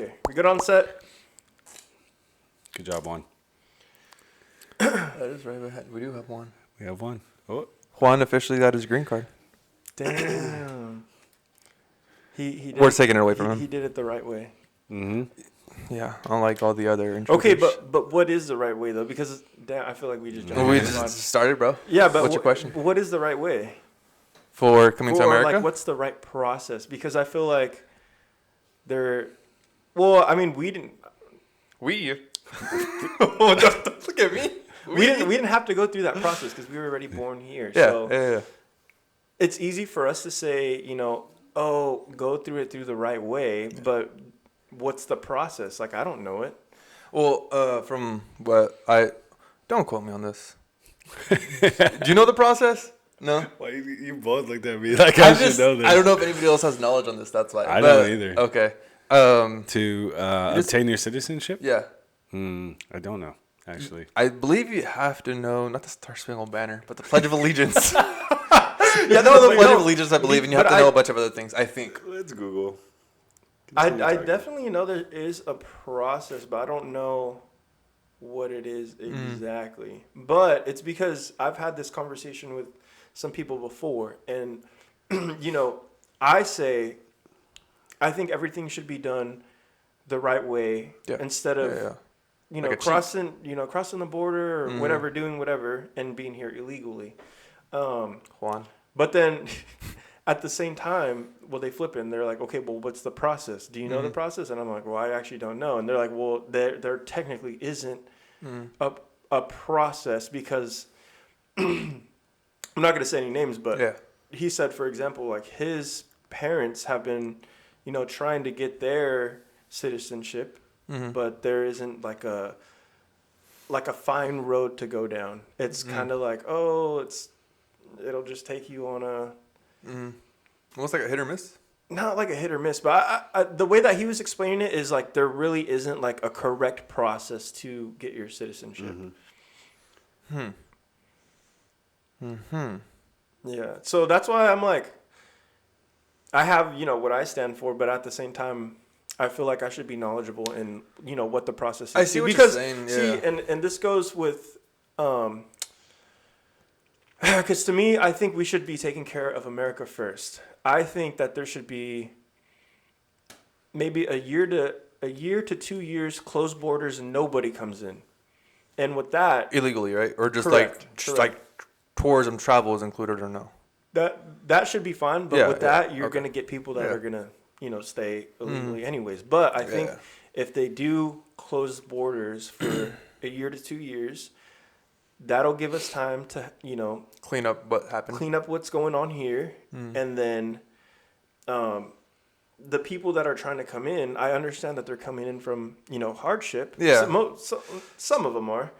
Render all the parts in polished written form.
Okay, we good on set? Good job, Juan. That is right. We do have one. We have one. Oh, Juan officially got his green card. Damn. He did We're taking it away from him. He did it the right way. Yeah, unlike all the other Okay, intruders. but what is the right way though? Because damn, I feel like we just jumped we on the just started, bro. Yeah, but what's your question? What is the right way? For coming to Or, America? like, what's the right process? Because I feel like well, I mean, we didn't. Don't look at me. We didn't have to go through that process because we were already born here. Yeah, So yeah. it's easy for us to say, oh, go through it through the right way, but what's the process? Like, I don't know it. Well, from what don't quote me on this. Do you know the process? No. why you both looked at me like I should know this? I don't know if anybody else has knowledge on this. That's why. I don't either. Okay. To obtain your citizenship? Yeah. I don't know, actually. I believe you have to know not the Star Spangled Banner, but the Pledge of Allegiance. Yeah, no, the Pledge of Allegiance, I believe, and you have to know a bunch of other things. I think. Let's Google. I definitely know there is a process, but I don't know what it is exactly. But it's because I've had this conversation with some people before, and I think everything should be done the right way instead of like crossing the border or whatever, doing whatever and being here illegally. Juan. But then at the same time, they flip it and they're like, okay, well, what's the process? Do you know the process? And I'm like, well, I actually don't know. And they're like, well, there technically isn't a process because I'm not going to say any names, but he said, for example, like his parents have been, trying to get their citizenship, but there isn't like a fine road to go down. It's kind of like, it'll just take you on a Almost like a hit or miss. Not like a hit or miss, but I the way that he was explaining it is like there really isn't like a correct process to get your citizenship. Yeah, so that's why I'm like, I have what I stand for, but at the same time, I feel like I should be knowledgeable in what the process is. I see what you're saying. Yeah. See, and this goes with because to me, I think we should be taking care of America first. I think that there should be maybe a year to 2 years closed borders and nobody comes in. And with that, Illegally, right? Or just Correct. like tourism travel is included or no? that should be fine, but with that you're okay. going to get people that are going to stay illegally anyways. But I think if they do close borders for a year to 2 years, that'll give us time to Clean up what happened. clean up what's going on here, and then the people that are trying to come in, I understand that they're coming in from hardship. Yeah. Some of them are.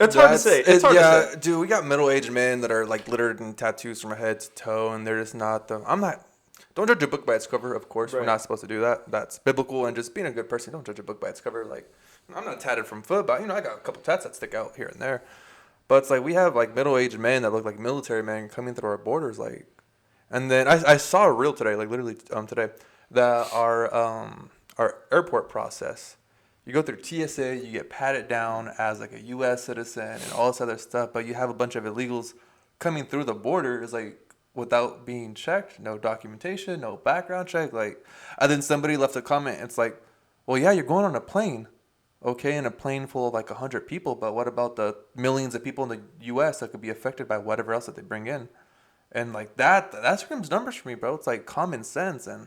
It's hard to say. It's hard to say. Dude, we got middle-aged men that are like littered in tattoos from head to toe, and they're just not the. Don't judge a book by its cover. Of course, Right. we're not supposed to do that. That's biblical, and just being a good person. Don't judge a book by its cover. Like, I'm not tatted from foot, but I got a couple tats that stick out here and there. But it's like we have like middle-aged men that look like military men coming through our borders, like. And then I saw a reel today, like literally today, that our airport process. You go through TSA, you get patted down as like a U.S. citizen and all this other stuff, but you have a bunch of illegals coming through the border is like without being checked, no documentation, no background check, like. And then somebody left a comment. It's like, well, yeah, you're going on a plane, okay, in a plane full of like 100 people, but what about the millions of people in the U.S. that could be affected by whatever else that they bring in? And like that screams numbers for me, bro. It's like common sense. And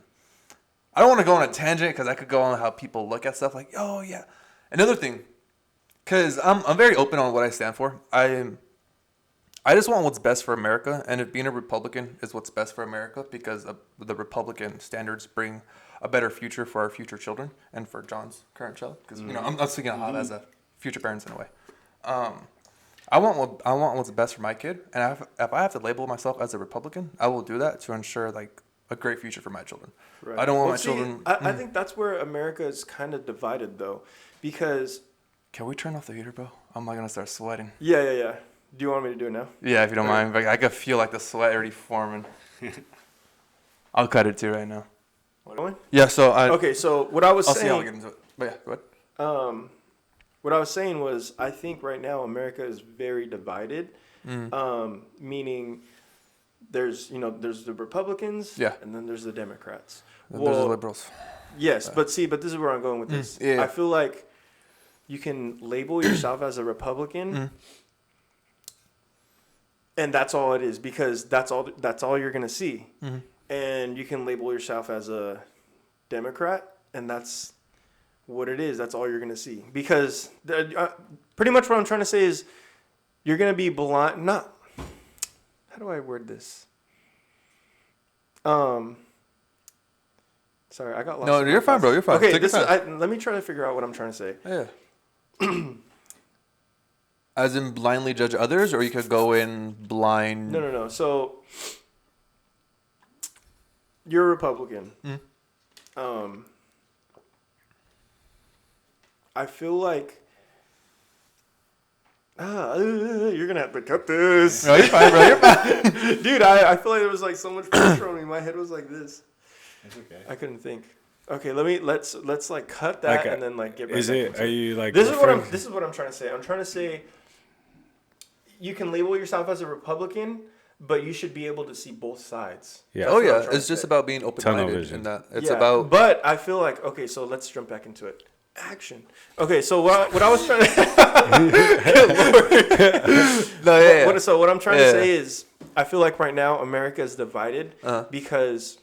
I don't want to go on a tangent because I could go on how people look at stuff like, oh yeah. Another thing, because I'm very open on what I stand for. I just want what's best for America, and if being a Republican is what's best for America, because the Republican standards bring a better future for our future children and for John's current child. Because I'm speaking out as a future parents in a way. I want what's best for my kid, and if I have to label myself as a Republican, I will do that to ensure like a great future for my children. Right. I don't want my children. I think that's where America is kind of divided, though, because. Can we turn off the heater, bro? I'm not gonna start sweating. Yeah. Do you want me to do it now? Yeah, if you don't mind. Like, I could feel like the sweat already forming. I'll cut it too right now. Yeah. So Okay, so what I was I'll see how we saying, get into it. But yeah, go ahead. what I was saying was, I think right now America is very divided. Meaning, there's the Republicans, Yeah. and then there's the Democrats. And there's the liberals. Yes, but this is where I'm going with this. Yeah. I feel like you can label yourself as a Republican, and that's all it is, because that's all you're gonna see. And you can label yourself as a Democrat, and that's what it is. That's all you're gonna see, because pretty much what I'm trying to say is you're gonna be blind. Not how do I word this? Sorry, I got lost. No, you're fine, bro. You're fine. Okay, Take your time. let me try to figure out what I'm trying to say. Yeah. As in blindly judge others, or you could go in blind. No. So you're a Republican. I feel like you're gonna have to cut this. No, you're fine, bro. You're fine. Dude, I feel like there was like so much pressure on me. My head was like this. It's okay. I couldn't think. Okay, let's like cut that Okay. and then like get back. Is it? Are you like? This is what I'm trying to say. I'm trying to say you can label yourself as a Republican, but you should be able to see both sides. Yeah. Oh what I'm yeah, trying it's to just say. about being open-minded. Tunnel vision. In that it's Yeah, about. But I feel like, okay, so let's jump back into it. Action. Okay, so what I was trying to No, yeah. So what I'm trying to say is, I feel like right now America is divided because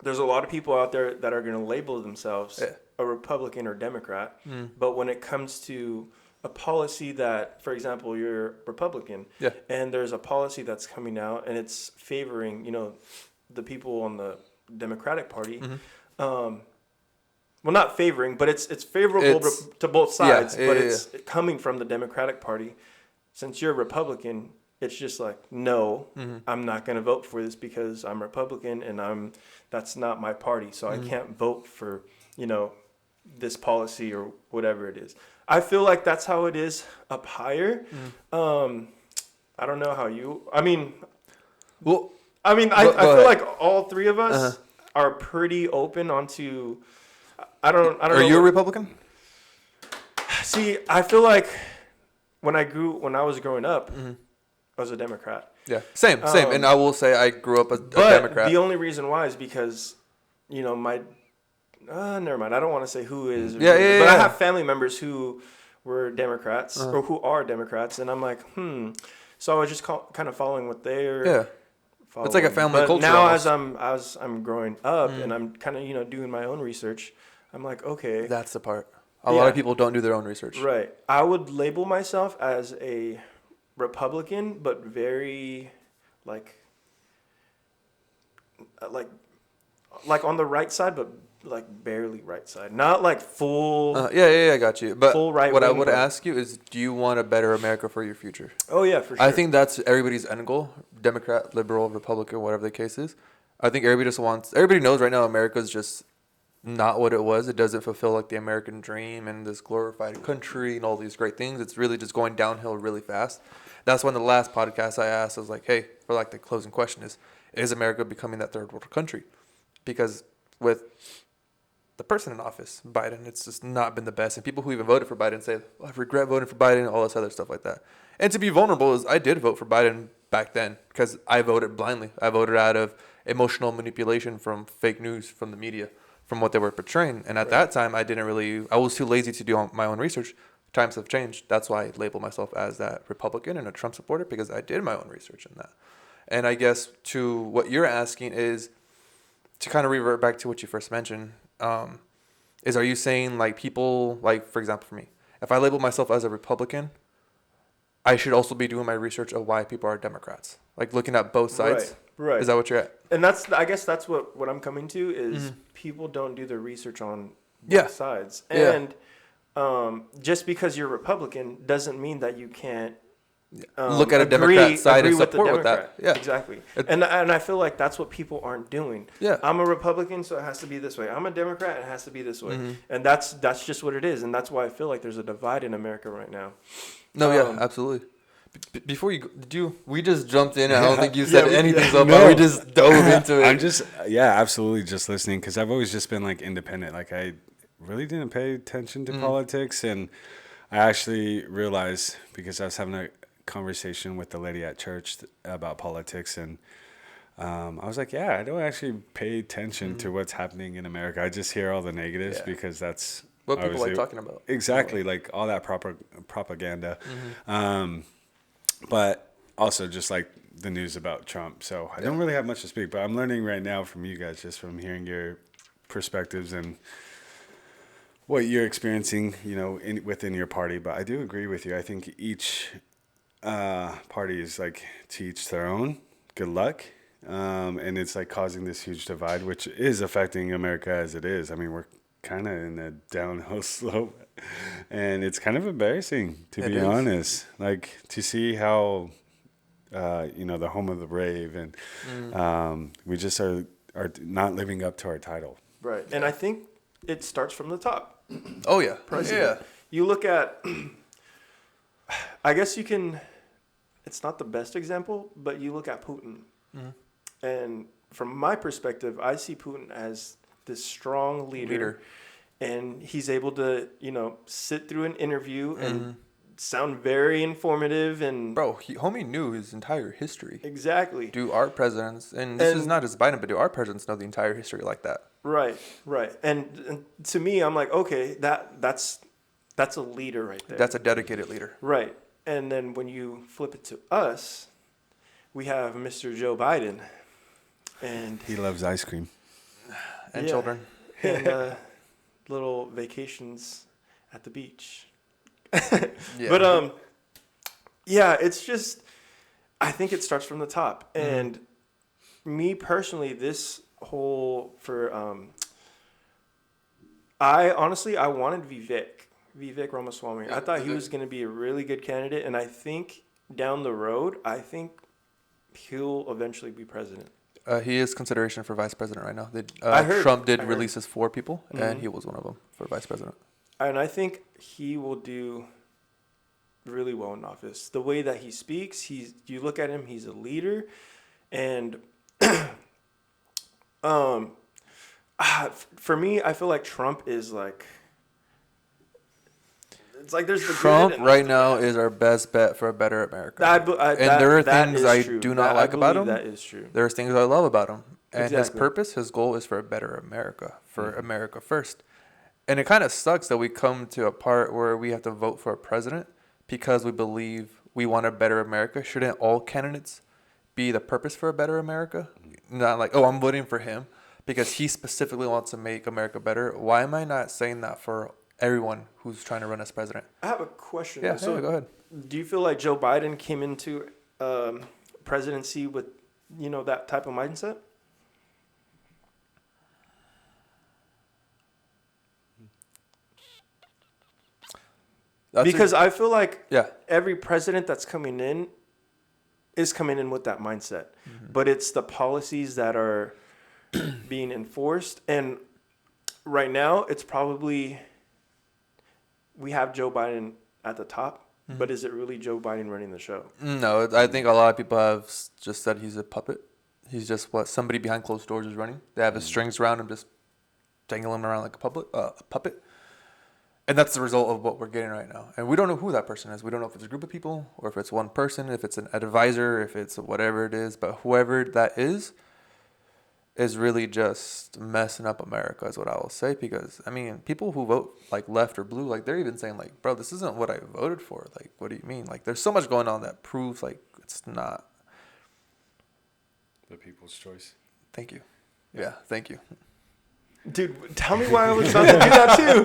there's a lot of people out there that are going to label themselves a Republican or Democrat, but when it comes to a policy that, for example, you're Republican, and there's a policy that's coming out and it's favoring, the people on the Democratic Party. Well, not favoring, but it's favorable to both sides. It's coming from the Democratic Party. Since you're a Republican, it's just like, no, I'm not going to vote for this because I'm Republican and that's not my party. So I can't vote for, this policy or whatever it is. I feel like that's how it is up higher. I don't know how you. I feel like all three of us are pretty open onto. I don't know. Are you a Republican? See, I feel like when I was growing up, I was a Democrat. Yeah, same. And I will say I grew up a Democrat. The only reason why is because, my. Never mind. I don't want to say who is. But I have family members who were Democrats or who are Democrats, and I'm like, So I was just kind of following what they're. Following. It's like a family culture. Now, almost. as I'm growing up and I'm kind of doing my own research, I'm like, okay. That's the part. A lot of people don't do their own research. Right. I would label myself as a Republican, but very like on the right side, but like barely right side, not like full. I got you. But full right what I wing, would but- ask you is, do you want a better America for your future? Oh yeah, for sure. I think that's everybody's end goal: Democrat, liberal, Republican, whatever the case is. I think everybody knows right now America's just not what it was. It doesn't fulfill like the American dream and this glorified country and all these great things. It's really just going downhill really fast. That's when the last podcast I asked, I was like, hey, for like the closing question is America becoming that third world country? Because with the person in office, Biden, it's just not been the best. And people who even voted for Biden say, I regret voting for Biden, all this other stuff like that. And to be vulnerable is I did vote for Biden back then because I voted blindly. I voted out of emotional manipulation from fake news from the media, from what they were portraying. And at that time, I was too lazy to do my own research. Times have changed. That's why I label myself as that Republican and a Trump supporter, because I did my own research in that. And I guess to what you're asking is to kind of revert back to what you first mentioned. Are you saying like people, like for example for me, if I label myself as a Republican, I should also be doing my research of why people are Democrats, like looking at both sides? Right. Is that what you're at? And I guess that's what I'm coming to is people don't do their research on both sides. And just because you're Republican doesn't mean that you can't look at a Democrat side and support with that. Yeah, exactly. And I feel like that's what people aren't doing. Yeah, I'm a Republican, so it has to be this way. I'm a Democrat, it has to be this way. And that's just what it is. And that's why I feel like there's a divide in America right now. No, absolutely. Before you, we just jumped in. I don't think you said Yeah, anything so No. far. We just dove into it. I'm just, absolutely just listening because I've always just been like independent. Like I really didn't pay attention to politics, and I actually realized because I was having a conversation with the lady at church about politics, and I was like, I don't actually pay attention to what's happening in America. I just hear all the negatives because that's what people like obviously- talking about. Exactly, like all that propaganda. But also just like the news about Trump. So I don't really have much to speak, but I'm learning right now from you guys, just from hearing your perspectives and what you're experiencing, within your party. But I do agree with you. I think each party is like to each their own. Good luck. And it's like causing this huge divide, which is affecting America as it is. I mean, we're kind of in a downhill slope, and it's kind of embarrassing to be honest. Like to see how, the home of the brave, and we just are not living up to our title. Right. And I think it starts from the top. Oh yeah, President. yeah. You look at, I guess you can, it's not the best example, but you look at Putin. And from my perspective, I see Putin as this strong leader. And he's able to, sit through an interview and sound very informative. And Bro, homie knew his entire history. Exactly. Do our presidents, and this is not just Biden, but do our presidents know the entire history like that? Right. And to me, I'm like, okay, that's a leader right there. That's a dedicated leader. Right. And then when you flip it to us, we have Mr. Joe Biden. And He loves ice cream. And children. And little vacations at the beach. Yeah. But it's just, I think it starts from the top. And me personally, this whole I wanted Vivek Ramaswamy. I thought he was going to be a really good candidate, and I think down the road, he'll eventually be president. He is consideration for vice president right now. I heard. Trump did release his 4 people, and he was one of them for vice president. And I think he will do really well in office. The way that he speaks, you look at him, he's a leader, and for me, I feel like Trump is like, it's like there's the Trump good and right now is our best bet for a better America. There are things I do not like about him. That is true. There's things I love about him. And his Exactly. purpose, his goal is for a better America, for America first. And it kind of sucks that we come to a part where we have to vote for a president because we believe we want a better America. Shouldn't all candidates be the purpose for a better America? Not like, I'm voting for him because he specifically wants to make America better. Why am I not saying that for everyone who's trying to run as president? I have a question. Yeah, So go ahead. do you feel like Joe Biden came into presidency with, that type of mindset? Because I feel like every president that's coming in is coming in with that mindset. But it's the policies that are being enforced. And right now, it's probably, we have Joe Biden at the top. But is it really Joe Biden running the show? No, I think a lot of people have just said he's a puppet. He's just what somebody behind closed doors is running. They have his strings around him, just dangling him around like a puppet. And that's the result of what we're getting right now. And we don't know who that person is. We don't know if it's a group of people or if it's one person, if it's an advisor, if it's whatever it is. But whoever that is really just messing up America is what I will say. Because, I mean, people who vote like left or blue, like they're even saying like, bro, this isn't what I voted for. Like, what do you mean? Like, there's so much going on that proves like it's not. The people's choice. Thank you. Yeah, thank you. Dude, tell me why I was about to do that too.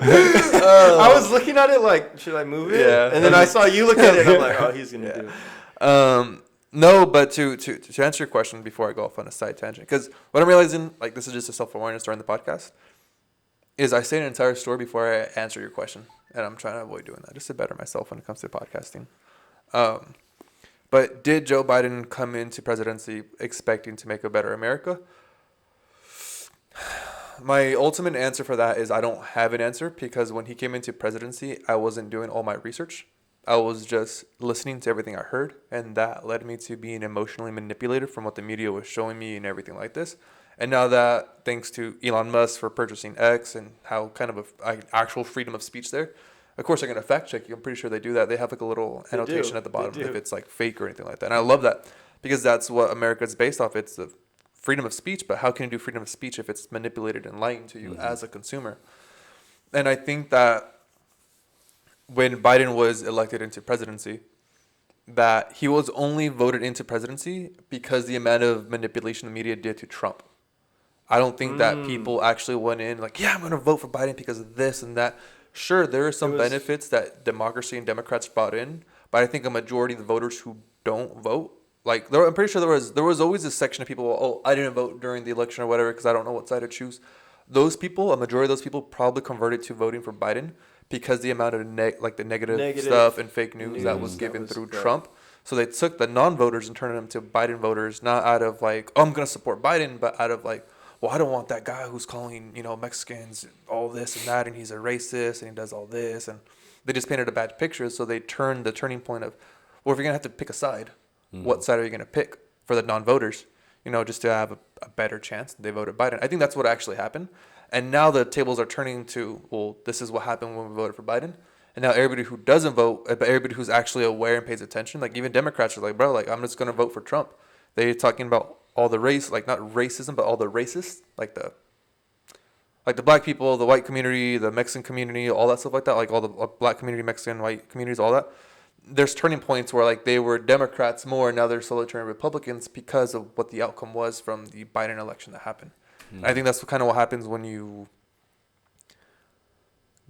I was looking at it like, should I move it? Yeah. And then I saw you look at it, and I'm like, oh, he's gonna do it. No, but to answer your question before I go off on a side tangent, because what I'm realizing, like this is just a self-awareness during the podcast, is I say an entire story before I answer your question, and I'm trying to avoid doing that just to better myself when it comes to podcasting. But did Joe Biden come into presidency expecting to make a better America? My ultimate answer for that is I don't have an answer because when he came into presidency, I wasn't doing all my research. I was just listening to everything I heard, and that led me to being emotionally manipulated from what the media was showing me and everything like this. And now that, thanks to Elon Musk for purchasing X and how kind of actual freedom of speech there, of course they're going to fact check you. I'm pretty sure they do that. They have like a little They annotation do. at the They bottom do. if it's like fake or anything like that. And I love that because that's what America's based off. It's the freedom of speech, but how can you do freedom of speech if it's manipulated and lying to you as a consumer? And I think that when Biden was elected into presidency, that he was only voted into presidency because the amount of manipulation the media did to Trump. I don't think that people actually went in like, yeah, I'm going to vote for Biden because of this and that. Sure, there are some It was- benefits that democracy and Democrats brought in, but I think a majority of the voters who don't vote, like I'm pretty sure there was always a section of people, oh, I didn't vote during the election or whatever because I don't know what side to choose. Those people, a majority of those people, probably converted to voting for Biden because the amount of the negative stuff and fake news that was given through Trump. So they took the non-voters and turned them to Biden voters, not out of like, oh, I'm going to support Biden, but out of like, well, I don't want that guy who's calling, Mexicans all this and that, and he's a racist, and he does all this, and they just painted a bad picture. So they turned the turning point of, well, if you're gonna have to pick a side, what side are you gonna pick for the non-voters? Just to have a better chance. They voted Biden. I think that's what actually happened, and now the tables are turning to, well, this is what happened when we voted for Biden, and now everybody who doesn't vote, but everybody who's actually aware and pays attention, like even Democrats are like, bro, like I'm just gonna vote for Trump. They're talking about all the race, like not racism, but all the racists, like the black people, the white community, the Mexican community, all that stuff like that, like all the black community, Mexican, white communities, all that. There's turning points where like they were Democrats more, and now they're slowly turning Republicans because of what the outcome was from the Biden election that happened. I think that's kind of what happens when you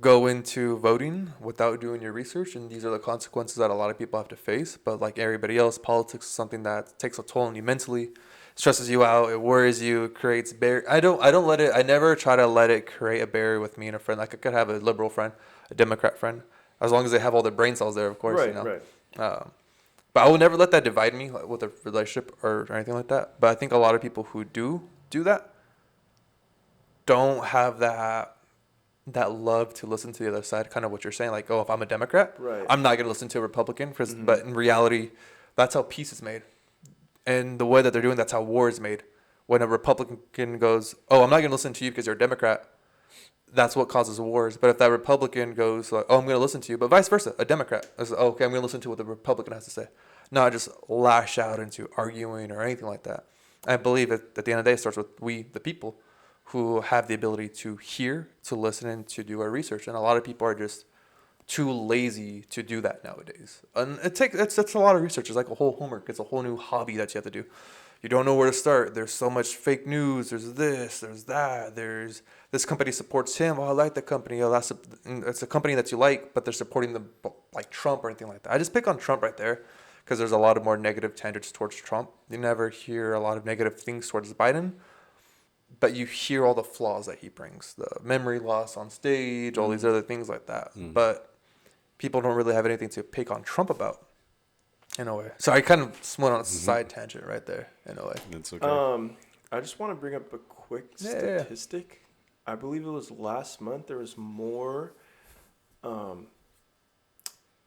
go into voting without doing your research, and these are the consequences that a lot of people have to face. But like everybody else, politics is something that takes a toll on you mentally, stresses you out, it worries you, it creates barrier. I never try to let it create a barrier with me and a friend. Like I could have a liberal friend, a Democrat friend, as long as they have all their brain cells there, of course. Right. But I will never let that divide me like, with a relationship or anything like that. But I think a lot of people who do that don't have that love to listen to the other side, kind of what you're saying, like, oh, if I'm a Democrat, Right. I'm not going to listen to a Republican. But in reality, that's how peace is made. And the way that they're doing, that's how war is made. When a Republican goes, oh, I'm not going to listen to you because you're a Democrat, that's what causes wars. But if that Republican goes, like, oh, I'm going to listen to you, but vice versa, a Democrat is, oh, okay, I'm going to listen to what the Republican has to say. Not just lash out into arguing or anything like that. I believe at the end of the day, it starts with we, the people, who have the ability to hear, to listen, and to do our research. And a lot of people are just too lazy to do that nowadays. And it's a lot of research. It's like a whole homework. It's a whole new hobby that you have to do. You don't know where to start. There's so much fake news. There's this. There's that. There's this company supports him. Oh, I like the company. Oh, it's a company that you like, but they're supporting like Trump or anything like that. I just pick on Trump right there because there's a lot of more negative tangents towards Trump. You never hear a lot of negative things towards Biden, but you hear all the flaws that he brings, the memory loss on stage, all these other things like that. But people don't really have anything to pick on Trump about, in a way. So I kind of went on a side tangent right there, in a way. That's okay. I just want to bring up a quick Yeah. statistic. I believe it was last month. There was more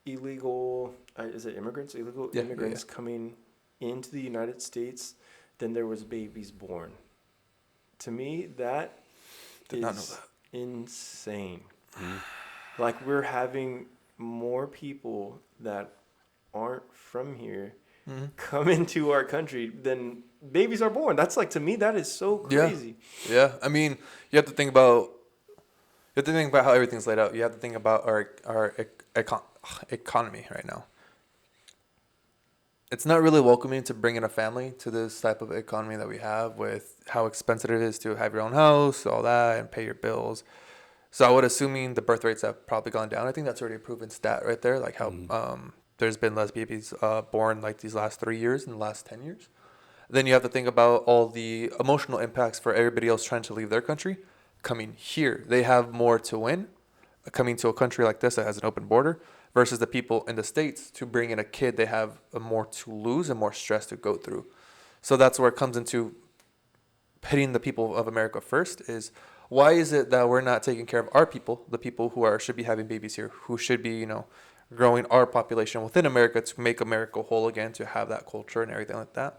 illegal immigrants coming into the United States than there was babies born. To me, that Did not know that. insane. Like we're having more people that aren't from here come into our country than babies are born. That's like, to me, that is so crazy. Yeah, I mean, you have to think about how everything's laid out. You have to think about our economy right now. It's not really welcoming to bring in a family to this type of economy that we have, with how expensive it is to have your own house, all that, and pay your bills. So I would assuming the birth rates have probably gone down. I think that's already a proven stat right there, like how there's been less babies born like these last 3 years and the last 10 years. Then you have to think about all the emotional impacts for everybody else trying to leave their country, coming here. They have more to win coming to a country like this that has an open border versus the people in the States. To bring in a kid, they have more to lose and more stress to go through. So that's where it comes into hitting the people of America first is, why is it that we're not taking care of our people, the people who should be having babies here, who should be, growing our population within America to make America whole again, to have that culture and everything like that.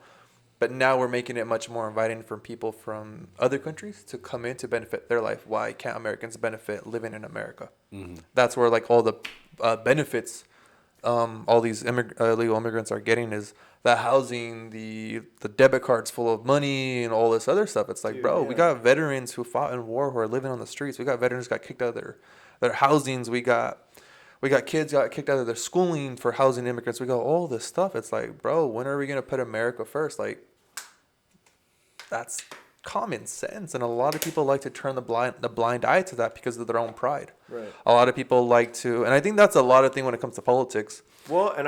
But now we're making it much more inviting for people from other countries to come in to benefit their life. Why can't Americans benefit living in America? That's where like all the benefits all these illegal immigrants are getting is the housing, the debit cards full of money, and all this other stuff. It's like, Dude, bro, yeah. we got veterans who fought in war who are living on the streets. We got veterans who got kicked out of their housings. We got kids got kicked out of their schooling for housing immigrants. We got all this stuff. It's like, bro, when are we gonna put America first? Like, that's common sense, and a lot of people like to turn the blind eye to that because of their own pride. Right. A lot of people like to, and I think that's a lot of thing when it comes to politics. Well, and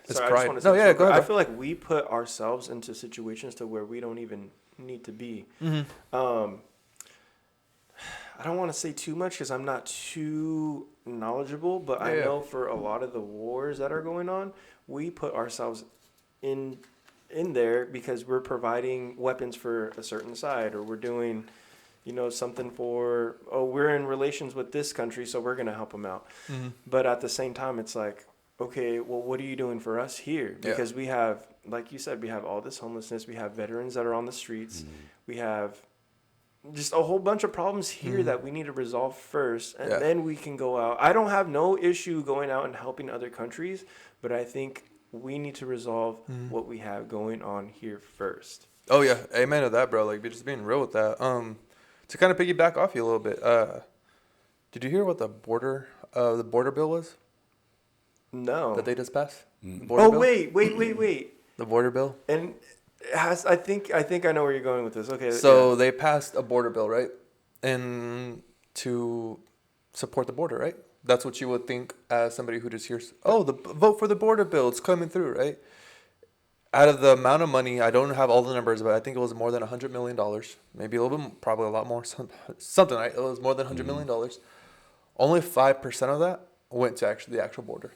It's sorry, I pride. just want to No, say yeah, something. go ahead, I bro. feel like we put ourselves into situations to where we don't even need to be. I don't want to say too much because I'm not too knowledgeable, but I Yeah. know for a lot of the wars that are going on, we put ourselves in there because we're providing weapons for a certain side, or we're doing, something for, we're in relations with this country, so we're going to help them out. But at the same time, it's like, okay, well, what are you doing for us here? Yeah. Because we have, like you said, we have all this homelessness. We have veterans that are on the streets. We have just a whole bunch of problems here that we need to resolve first, and then we can go out. I don't have no issue going out and helping other countries, but I think we need to resolve what we have going on here first. Oh yeah, amen to that, bro. Like, just being real with that. To kind of piggyback off you a little bit. Did you hear what the border bill was No. that they just passed? Oh, wait. The border bill. And it has, I think I know where you're going with this. Okay. So they passed a border bill, right? And to support the border, right? That's what you would think as somebody who just hears, oh, the vote for the border bill, it's coming through, right? Out of the amount of money, I don't have all the numbers, but I think it was more than $100 million. Maybe a little bit, probably a lot more, something, right? It was more than $100 million. Only 5% of that went to the actual border.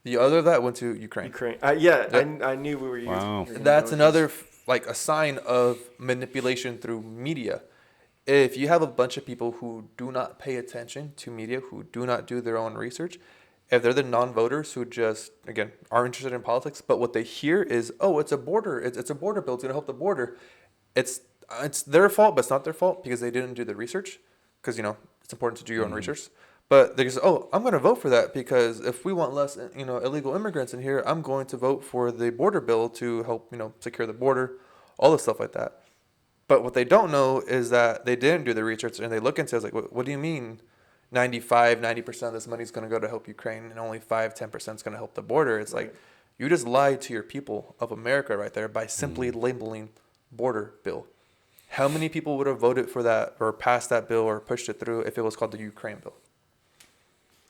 The other of that went to Ukraine. I knew we were using. Wow. That's another like a sign of manipulation through media. If you have a bunch of people who do not pay attention to media, who do not do their own research, if they're the non-voters who just, again, are interested in politics, but what they hear is, oh, it's a border, it's a border bill, it's going to help the border. It's their fault, but it's not their fault because they didn't do the research. Because, it's important to do your own research. But they just, oh, I'm going to vote for that because if we want less, illegal immigrants in here, I'm going to vote for the border bill to help, secure the border, all this stuff like that. But what they don't know is that they didn't do the research, and they look into it, it's like, what do you mean 90% of this money is going to go to help Ukraine and only 5-10% is going to help the border? It's like, you just lied to your people of America right there by simply labeling border bill. How many people would have voted for that or passed that bill or pushed it through if it was called the Ukraine bill?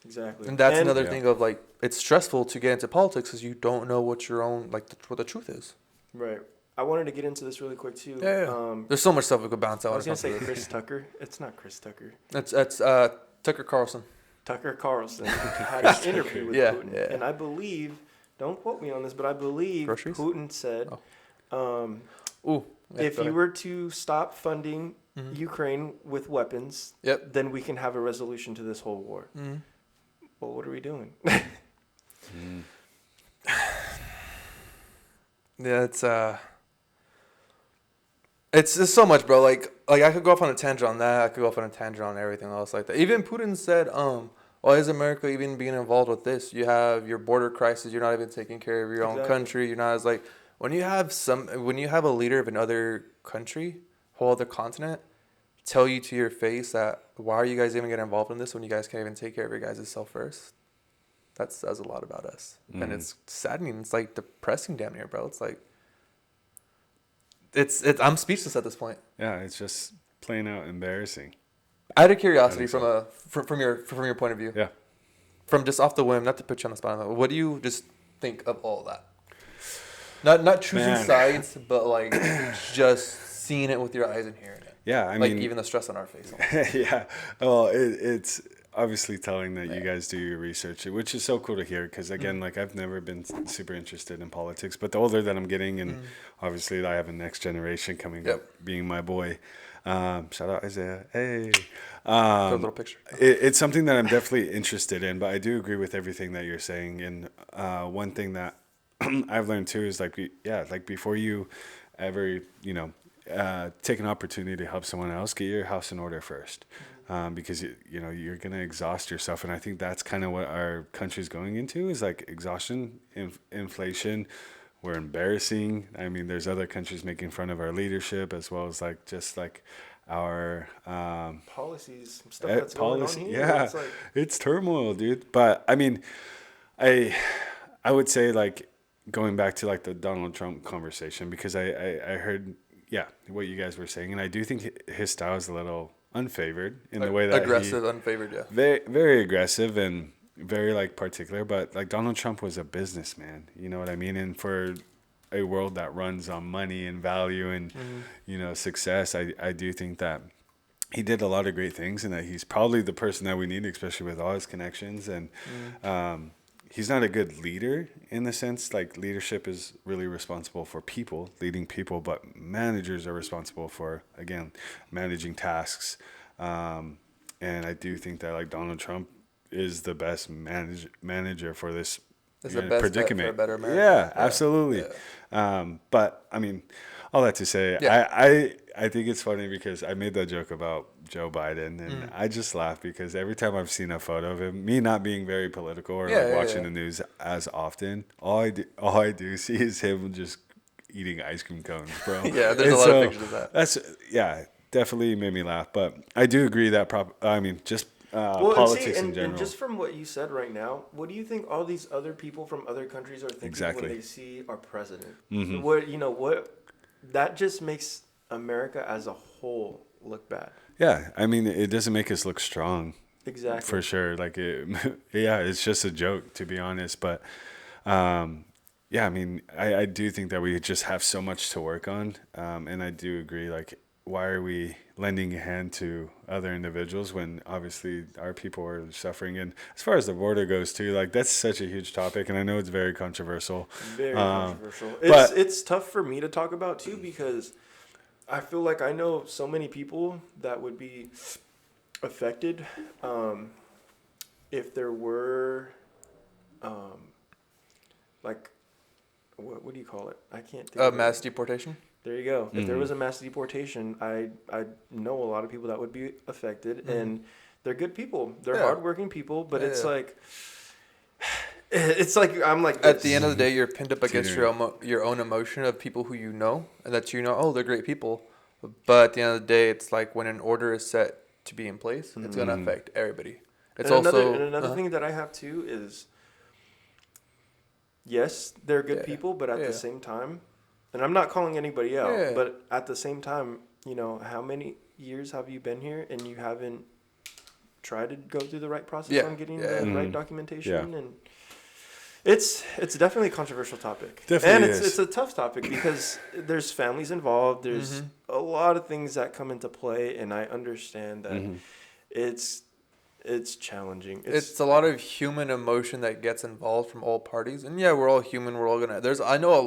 Exactly. And that's another thing of like, it's stressful to get into politics because you don't know what your own, like, what the truth is. Right. I wanted to get into this really quick too. Yeah. There's so much stuff we could bounce out. I was gonna say Chris Tucker. It's not Chris Tucker. That's Tucker Carlson. Tucker Carlson had an interview with Putin, Yeah. and I believe, don't quote me on this, but I believe Groceries? Putin said, Ooh. Yeah, if go you ahead. were to stop funding Ukraine with weapons, Yep. then we can have a resolution to this whole war. Well, what are we doing? Yeah, it's just so much, bro. Like I could go off on a tangent on that. I could go off on a tangent on everything else like that. Even Putin said, why is America even being involved with this? You have your border crisis. You're not even taking care of your own country. You're not as like when you have a leader of another country, whole other continent, tell you to your face that why are you guys even getting involved in this when you guys can't even take care of your guys' self first? That says a lot about us, and it's saddening. It's like depressing, damn near, bro. It's like it's. I'm speechless at this point. Yeah, it's just plain out embarrassing. Out of curiosity, from your point of view, Yeah. from just off the whim, not to put you on the spot, what do you just think of all that? Not choosing sides, but like just seeing it with your eyes and hearing it. Yeah, I like mean, even the stress on our face. yeah. Well, it's obviously telling that you guys do your research, which is so cool to hear. Because again, like I've never been super interested in politics, but the older that I'm getting, and obviously I have a next generation coming up, being my boy. Shout out Isaiah. Hey. Put a little picture. It's something that I'm definitely interested in, but I do agree with everything that you're saying. And one thing that I've learned too is like before you ever, take an opportunity to help someone else, get your house in order first. Because you're gonna exhaust yourself, and I think that's kind of what our country's going into is like exhaustion, inflation. We're embarrassing. I mean, there's other countries making fun of our leadership as well as like just like our policies, stuff that's going on here. Yeah, it's turmoil, dude. But I mean, I would say like going back to like the Donald Trump conversation because I heard what you guys were saying, and I do think his style is a little unfavored in the way that aggressive, unfavored, yeah, very very aggressive and very like particular. But like Donald Trump was a businessman, you know what I mean, and for a world that runs on money and value and success, I do think that he did a lot of great things and that he's probably the person that we need, especially with all his connections. And he's not a good leader in the sense like leadership is really responsible for people, leading people, but managers are responsible for, again, managing tasks. And I do think that like Donald Trump is the best manager for this predicament. For a better America. Yeah, absolutely. Yeah. But I mean, all that to say, I think it's funny because I made that joke about Joe Biden, and I just laugh because every time I've seen a photo of him, me not being very political or watching the news as often, all I do see is him just eating ice cream cones, bro. Yeah, there's a lot of pictures of that. That's definitely made me laugh. But I do agree that politics in general. And just from what you said right now, what do you think all these other people from other countries are thinking when they see our president? Mm-hmm. What that just makes America as a whole look bad. Yeah, I mean, it doesn't make us look strong. Exactly. For sure. Like, it's just a joke, to be honest. But, I mean, I do think that we just have so much to work on. And I do agree, like, why are we lending a hand to other individuals when obviously our people are suffering? And as far as the border goes too, like that's such a huge topic, and I know it's very controversial. Very controversial. It's tough for me to talk about too because I feel like I know so many people that would be affected if there were like what do you call it? I can't think. Mass deportation. There you go. If there was a mass deportation, I know a lot of people that would be affected, and they're good people. They're hardworking people, but it's like I'm like at the end of the day, you're pinned up against your own emotion of people who you know and that they're great people. But at the end of the day, it's like when an order is set to be in place, it's gonna affect everybody. It's another thing that I have too is yes, they're good people, but at the same time. And I'm not calling anybody out, but at the same time, how many years have you been here and you haven't tried to go through the right process on getting the right documentation? Yeah. And it's definitely a controversial topic. Definitely and it's a tough topic because there's families involved. There's a lot of things that come into play, and I understand that it's challenging. It's a lot of human emotion that gets involved from all parties. And yeah, we're all human. We're all gonna. I know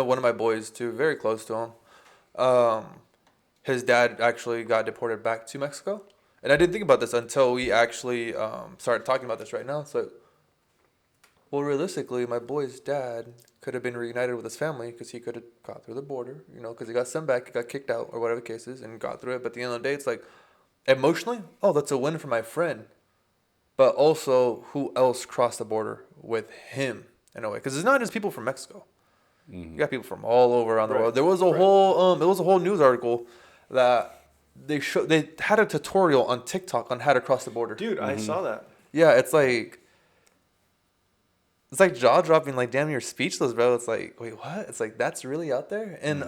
one of my boys too, very close to him. His dad actually got deported back to Mexico, and I didn't think about this until we actually started talking about this right now. So, well, realistically, my boy's dad could have been reunited with his family because he could have got through the border, because he got sent back, he got kicked out or whatever the case is, and got through it. But at the end of the day, it's like. Emotionally, that's a win for my friend. But also, who else crossed the border with him in a way? Because it's not just people from Mexico. You got people from all over around the world. There was a whole news article that they had a tutorial on TikTok on how to cross the border. Dude, I saw that. Yeah, it's like jaw dropping, like damn, you're speechless, bro. It's like, wait, what? It's like that's really out there. And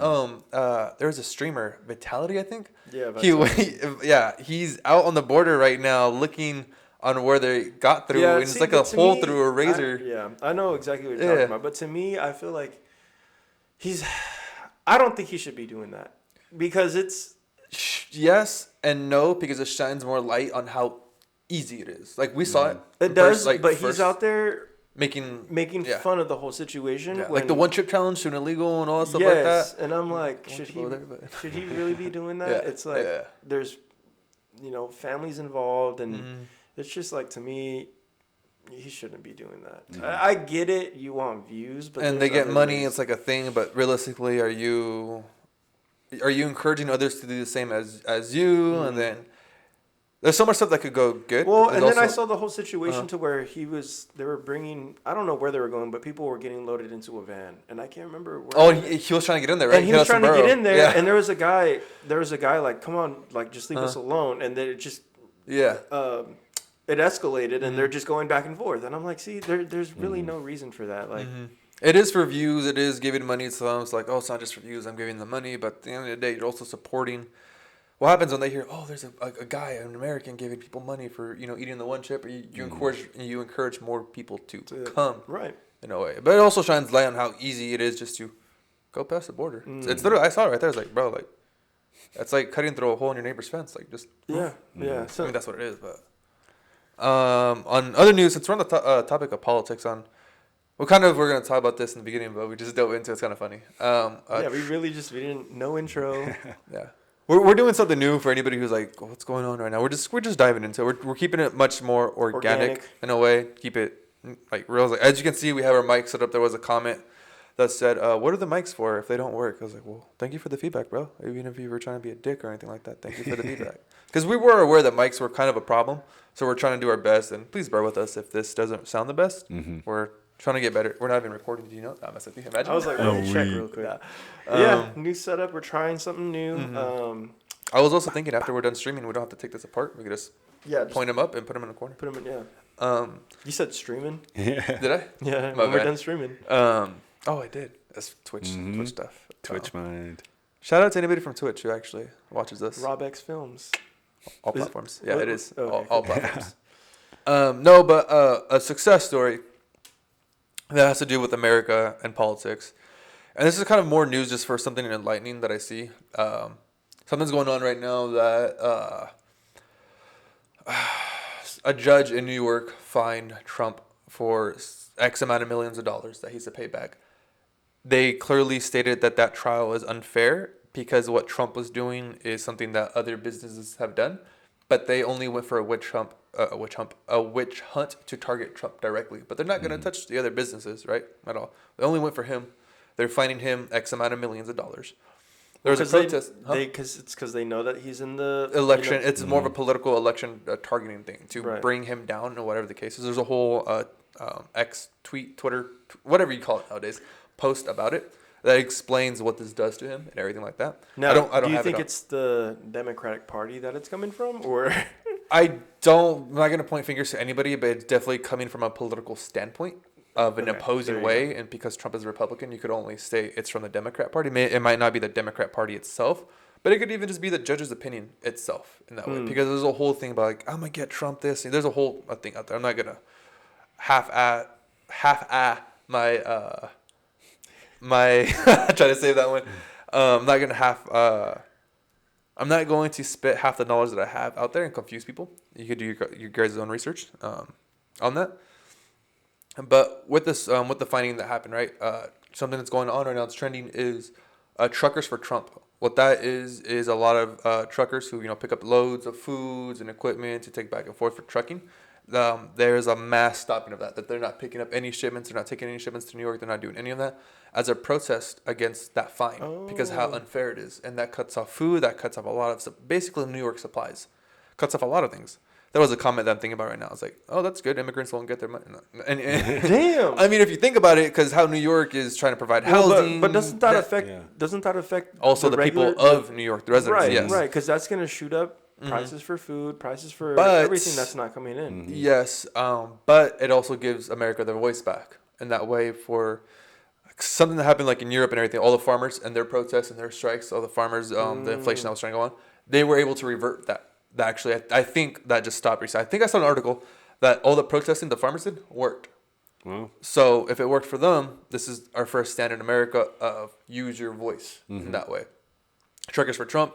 there's a streamer, Vitality, I think. Yeah, he's out on the border right now, looking on where they got through, and it's like a hole through a razor. I know exactly what you're talking about. But to me, I feel like I don't think he should be doing that because it's yes and no because it shines more light on how easy it is. Like we saw it. It does, but he's out there. making yeah. fun of the whole situation. Yeah. Like the one chip challenge, shooting illegal and all that stuff like that. And I'm like, should he really be doing that? It's like there's, families involved, and it's just like, to me, he shouldn't be doing that. Mm-hmm. I get it. You want views, but and they get money. It's like a thing, but realistically, are you encouraging others to do the same as you? Mm-hmm. And then there's so much stuff that could go good. Well, and then I saw the whole situation to where they were bringing, I don't know where they were going, but people were getting loaded into a van, and I can't remember where. Oh, he was trying to get in there, right? And he was trying to get in there, and there was a guy like, come on, like, just leave us alone, and then it just it escalated, and they're just going back and forth, and I'm like, see, there's really no reason for that, like. Mm-hmm. It is for views. It is giving money to them. It's like, oh, it's not just for views. I'm giving them money, but at the end of the day, you're also supporting. What happens when they hear, oh, there's a guy, an American, giving people money for eating the one chip? Or you encourage more people to come, right? In a way, but it also shines light on how easy it is just to go past the border. It's literally, I saw it right there. It's like, bro, like, it's like cutting through a hole in your neighbor's fence. Like, just yeah. So, I mean, that's what it is. But on other news, since we're on the topic of politics, we're going to talk about this in the beginning, but we just dove into it. It's kind of funny. We didn't, no intro. Yeah. We're doing something new for anybody who's like, what's going on right now? We're just diving into it. We're keeping it much more organic in a way. Keep it like real. As you can see, we have our mic set up. There was a comment that said, what are the mics for if they don't work? I was like, well, thank you for the feedback, bro. Even if you were trying to be a dick or anything like that, thank you for the feedback. Because we were aware that mics were kind of a problem. So we're trying to do our best. And please bear with us if this doesn't sound the best. Mm-hmm. We're trying to get better. We're not even recording. Do you know? I must have imagine. I was like, let me check real quick. New setup. We're trying something new. Mm-hmm. I was also thinking after we're done streaming, we don't have to take this apart. We could just point them up and put them in the corner. Put them in, you said streaming? Yeah. Did I? Yeah, when we're done streaming. I did. That's Twitch stuff. Twitch mind. Shout out to anybody from Twitch who actually watches this. Rob X Films. All platforms. Yeah, it is. All platforms. But a success story that has to do with America and politics. And this is kind of more news just for something enlightening that I see. Something's going on right now that a judge in New York fined Trump for X amount of millions of dollars that he's to pay back. They clearly stated that trial is unfair because what Trump was doing is something that other businesses have done, but they only went for a witch hunt to target Trump directly. But they're not going to touch the other businesses, right? At all. They only went for him. They're fining him X amount of millions of dollars. There was a protest. Because they know that he's in the election. It's more of a political election targeting thing to bring him down or whatever the case is. There's a whole Twitter, whatever you call it nowadays, post about it that explains what this does to him and everything like that. Now, do you think it's the Democratic Party that it's coming from, or? I'm not going to point fingers to anybody, but it's definitely coming from a political standpoint of an opposing way. And because Trump is a Republican, you could only say it's from the Democrat Party. It might not be the Democrat Party itself, but it could even just be the judge's opinion itself in that way. Because there's a whole thing about like, I'm going to get Trump this. And there's a whole thing out there. I'm not going to half-ah my try to save that one. I'm not going to spit half the knowledge that I have out there and confuse people. You could do your guys' own research on that. But with this, with the finding that happened, right? Something that's going on right now, it's trending, is Truckers for Trump. What that is a lot of truckers who pick up loads of foods and equipment to take back and forth for trucking. There's a mass stopping of that they're not picking up any shipments. They're not taking any shipments to New York. They're not doing any of that as a protest against that fine because of how unfair it is. And that cuts off food. That cuts off a lot of, basically New York supplies. Cuts off a lot of things. That was a comment that I'm thinking about right now. I was like, oh, that's good. Immigrants won't get their money. And damn. I mean, if you think about it, because how New York is trying to provide housing. But doesn't that affect also the people of New York, the residents? Right, yes. Right, because that's going to shoot up prices for food, prices for everything that's not coming in. Yes, but it also gives America their voice back. In that way, for something that happened like in Europe and everything, all the farmers and their protests and their strikes, all the farmers, the inflation that was trying to go on, they were able to revert that. Actually, I think that just stopped recently. I think I saw an article that all the protesting the farmers did worked. Wow. So if it worked for them, this is our first stand in America of use your voice in that way. Truckers for Trump,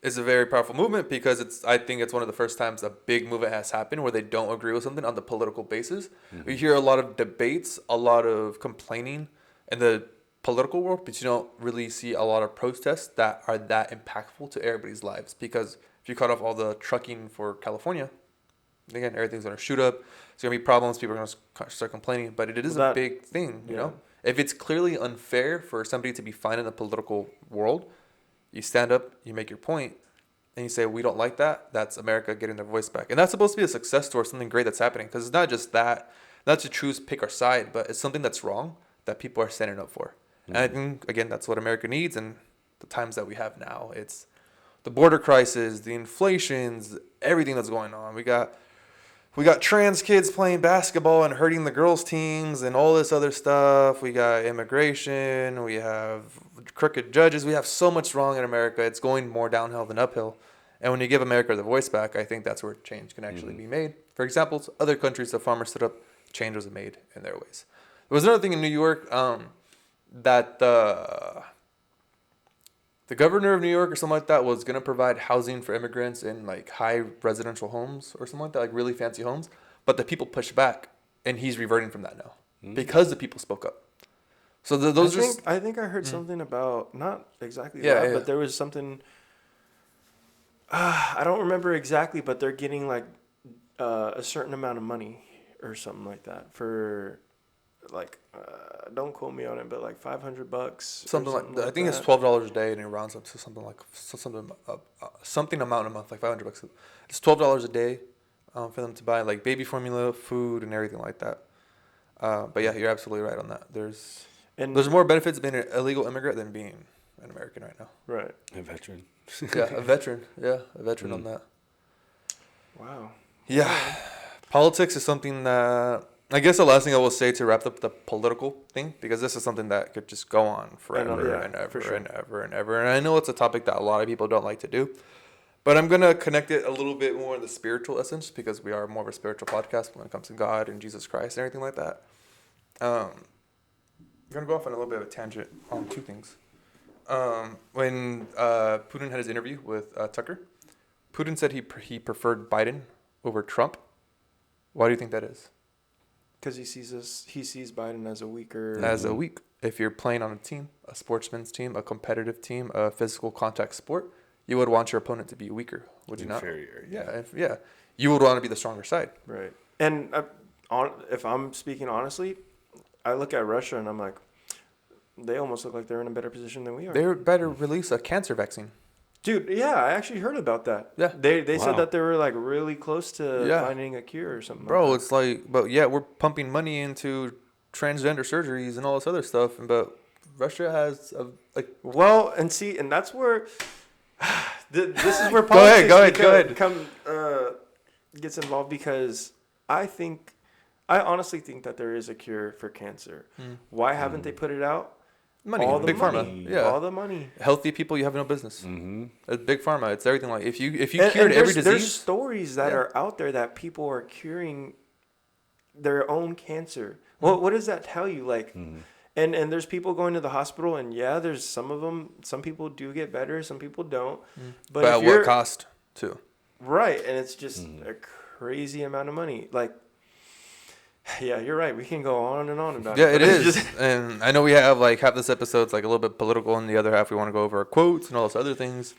is a very powerful movement because I think it's one of the first times a big movement has happened where they don't agree with something on the political basis. Mm-hmm. We hear a lot of debates, a lot of complaining in the political world, but you don't really see a lot of protests that are that impactful to everybody's lives. Because if you cut off all the trucking for California, again, everything's going to shoot up. It's going to be problems. People are going to start complaining. But it is a big thing, you know? If it's clearly unfair for somebody to be fine in the political world, you stand up, you make your point, and you say, we don't like that. That's America getting their voice back. And that's supposed to be a success story, something great that's happening. Because it's not just that, not to choose, pick our side, but it's something that's wrong that people are standing up for. Mm-hmm. And I think, again, that's what America needs and the times that we have now. It's the border crisis, the inflations, everything that's going on. We got trans kids playing basketball and hurting the girls' teams and all this other stuff. We got immigration. We have crooked judges. We have so much wrong in America. It's going more downhill than uphill. And when you give America the voice back, I think that's where change can actually be made. For example, other countries, the farmers stood up, change was made in their ways. There was another thing in New York that the governor of New York or something like that was going to provide housing for immigrants in like high residential homes or something like that, like really fancy homes. But the people pushed back, and he's reverting from that now because the people spoke up. So I think I heard something about, not exactly that, but there was something, I don't remember exactly, but they're getting like a certain amount of money or something like that for like, don't quote me on it, but like $500. Something like I think it's $12 a day, and it rounds up to something amount a month, like $500. It's $12 a day for them to buy like baby formula, food, and everything like that. But yeah, you're absolutely right on that. There's more benefits being an illegal immigrant than being an American right now. Right. A veteran. A veteran. Yeah, a veteran on that. Wow. Yeah, politics is something that. I guess the last thing I will say to wrap up the political thing, because this is something that could just go on forever and ever and ever and ever. And I know it's a topic that a lot of people don't like to do, but I'm going to connect it a little bit more in the spiritual essence, because we are more of a spiritual podcast when it comes to God and Jesus Christ and everything like that. I'm going to go off on a little bit of a tangent on two things. When Putin had his interview with Tucker, Putin said he preferred Biden over Trump. Why do you think that is? Because he sees Biden as a weaker. If you're playing on a team, a sportsman's team, a competitive team, a physical contact sport, you would want your opponent to be weaker, would you not? Inferior. Yeah. You would want to be the stronger side. Right. And if I'm speaking honestly, I look at Russia and I'm like, they almost look like they're in a better position than we are. They better release a cancer vaccine. Dude, yeah, I actually heard about that. Yeah. They said that they were like really close to finding a cure or something. Bro, it's like, but yeah, we're pumping money into transgender surgeries and all this other stuff, but Russia has and that's where this is where politics go ahead. Gets involved, because I honestly think that there is a cure for cancer. Why haven't they put it out? Money, big pharma, all the money. Healthy people, you have no business. It's big pharma. It's everything. Like if you cured every disease. There's stories that are out there that people are curing their own cancer. Well, what does that tell you? Like, and there's people going to the hospital, and there's some of them. Some people do get better, some people don't. But at what cost, too? Right, and it's just a crazy amount of money. Like. Yeah, you're right. We can go on and on about it. Yeah, it is. And I know we have like half this episode's like a little bit political, and the other half we want to go over quotes and all those other things.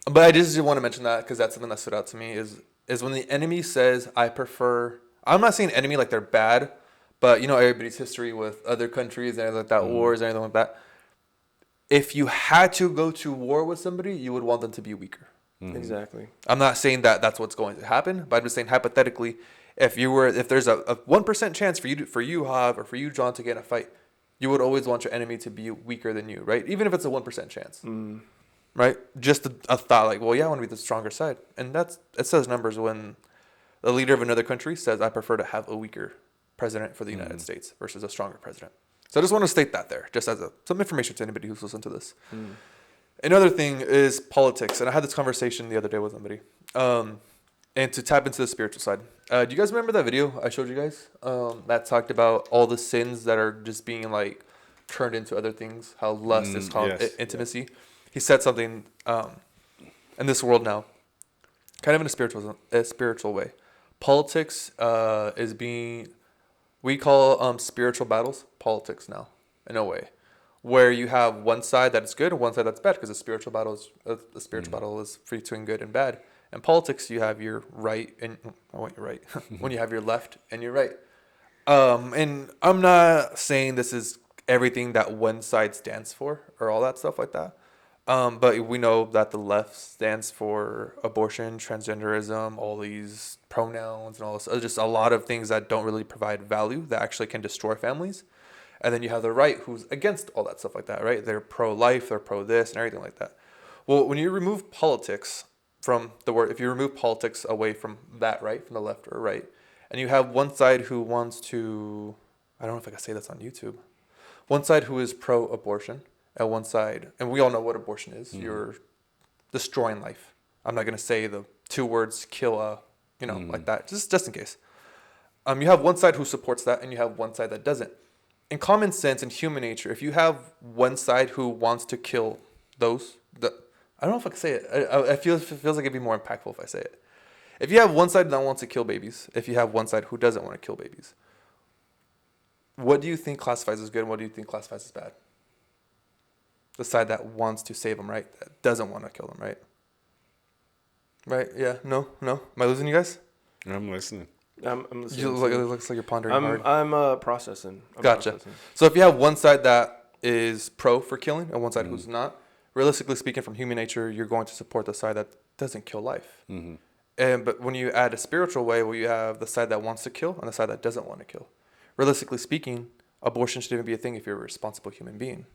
But I just want to mention that because that's something that stood out to me is when the enemy says, I prefer. I'm not saying enemy like they're bad, but you know everybody's history with other countries and everything like that, wars and everything like that. If you had to go to war with somebody, you would want them to be weaker. Exactly. I'm not saying that that's what's going to happen, but I'm just saying hypothetically. If there's a 1% chance for you, Hav, or for you, John, to get in a fight, you would always want your enemy to be weaker than you, right? Even if it's a 1% chance, right? Just a thought like, well, yeah, I want to be the stronger side, and it says numbers when the leader of another country says, I prefer to have a weaker president for the United States versus a stronger president. So I just want to state that there, just as some information to anybody who's listened to this. Another thing is politics, and I had this conversation the other day with somebody. And to tap into the spiritual side, do you guys remember that video I showed you guys that talked about all the sins that are just being like turned into other things? How lust is called intimacy. He said something, and in this world now, kind of in a spiritual way. Politics is being, we call spiritual battles politics now, in a way, where you have one side that is good and one side that's bad, because a spiritual battle is free between good and bad. In politics, you have your right and I want your right when you have your left and your right. And I'm not saying this is everything that one side stands for or all that stuff like that. But we know that the left stands for abortion, transgenderism, all these pronouns and all this, just a lot of things that don't really provide value that actually can destroy families. And then you have the right who's against all that stuff like that, right? They're pro-life, they're pro-this and everything like that. Well, when you remove politics from the word, if you remove politics away from that, right, from the left or right, and you have one side who wants to, I don't know if I can say this on YouTube, one side who is pro-abortion, and one side, and we all know what abortion is. Mm-hmm. You're destroying life. I'm not going to say the two words kill like that, just in case. You have one side who supports that, and you have one side that doesn't. In common sense and human nature, if you have one side who wants to kill I don't know if I can say it. It feels like it'd be more impactful if I say it. If you have one side that wants to kill babies, if you have one side who doesn't want to kill babies, what do you think classifies as good and what do you think classifies as bad? The side that wants to save them, right? That doesn't want to kill them, right? Right? Yeah? No? Am I losing you guys? I'm listening. I'm listening. It looks like you're pondering hard. I'm processing. Gotcha. So if you have one side that is pro for killing and one side who's not, realistically speaking, from human nature, you're going to support the side that doesn't kill life. Mm-hmm. But when you add a spiritual way, where you have the side that wants to kill and the side that doesn't want to kill, realistically speaking, abortion shouldn't even be a thing if you're a responsible human being.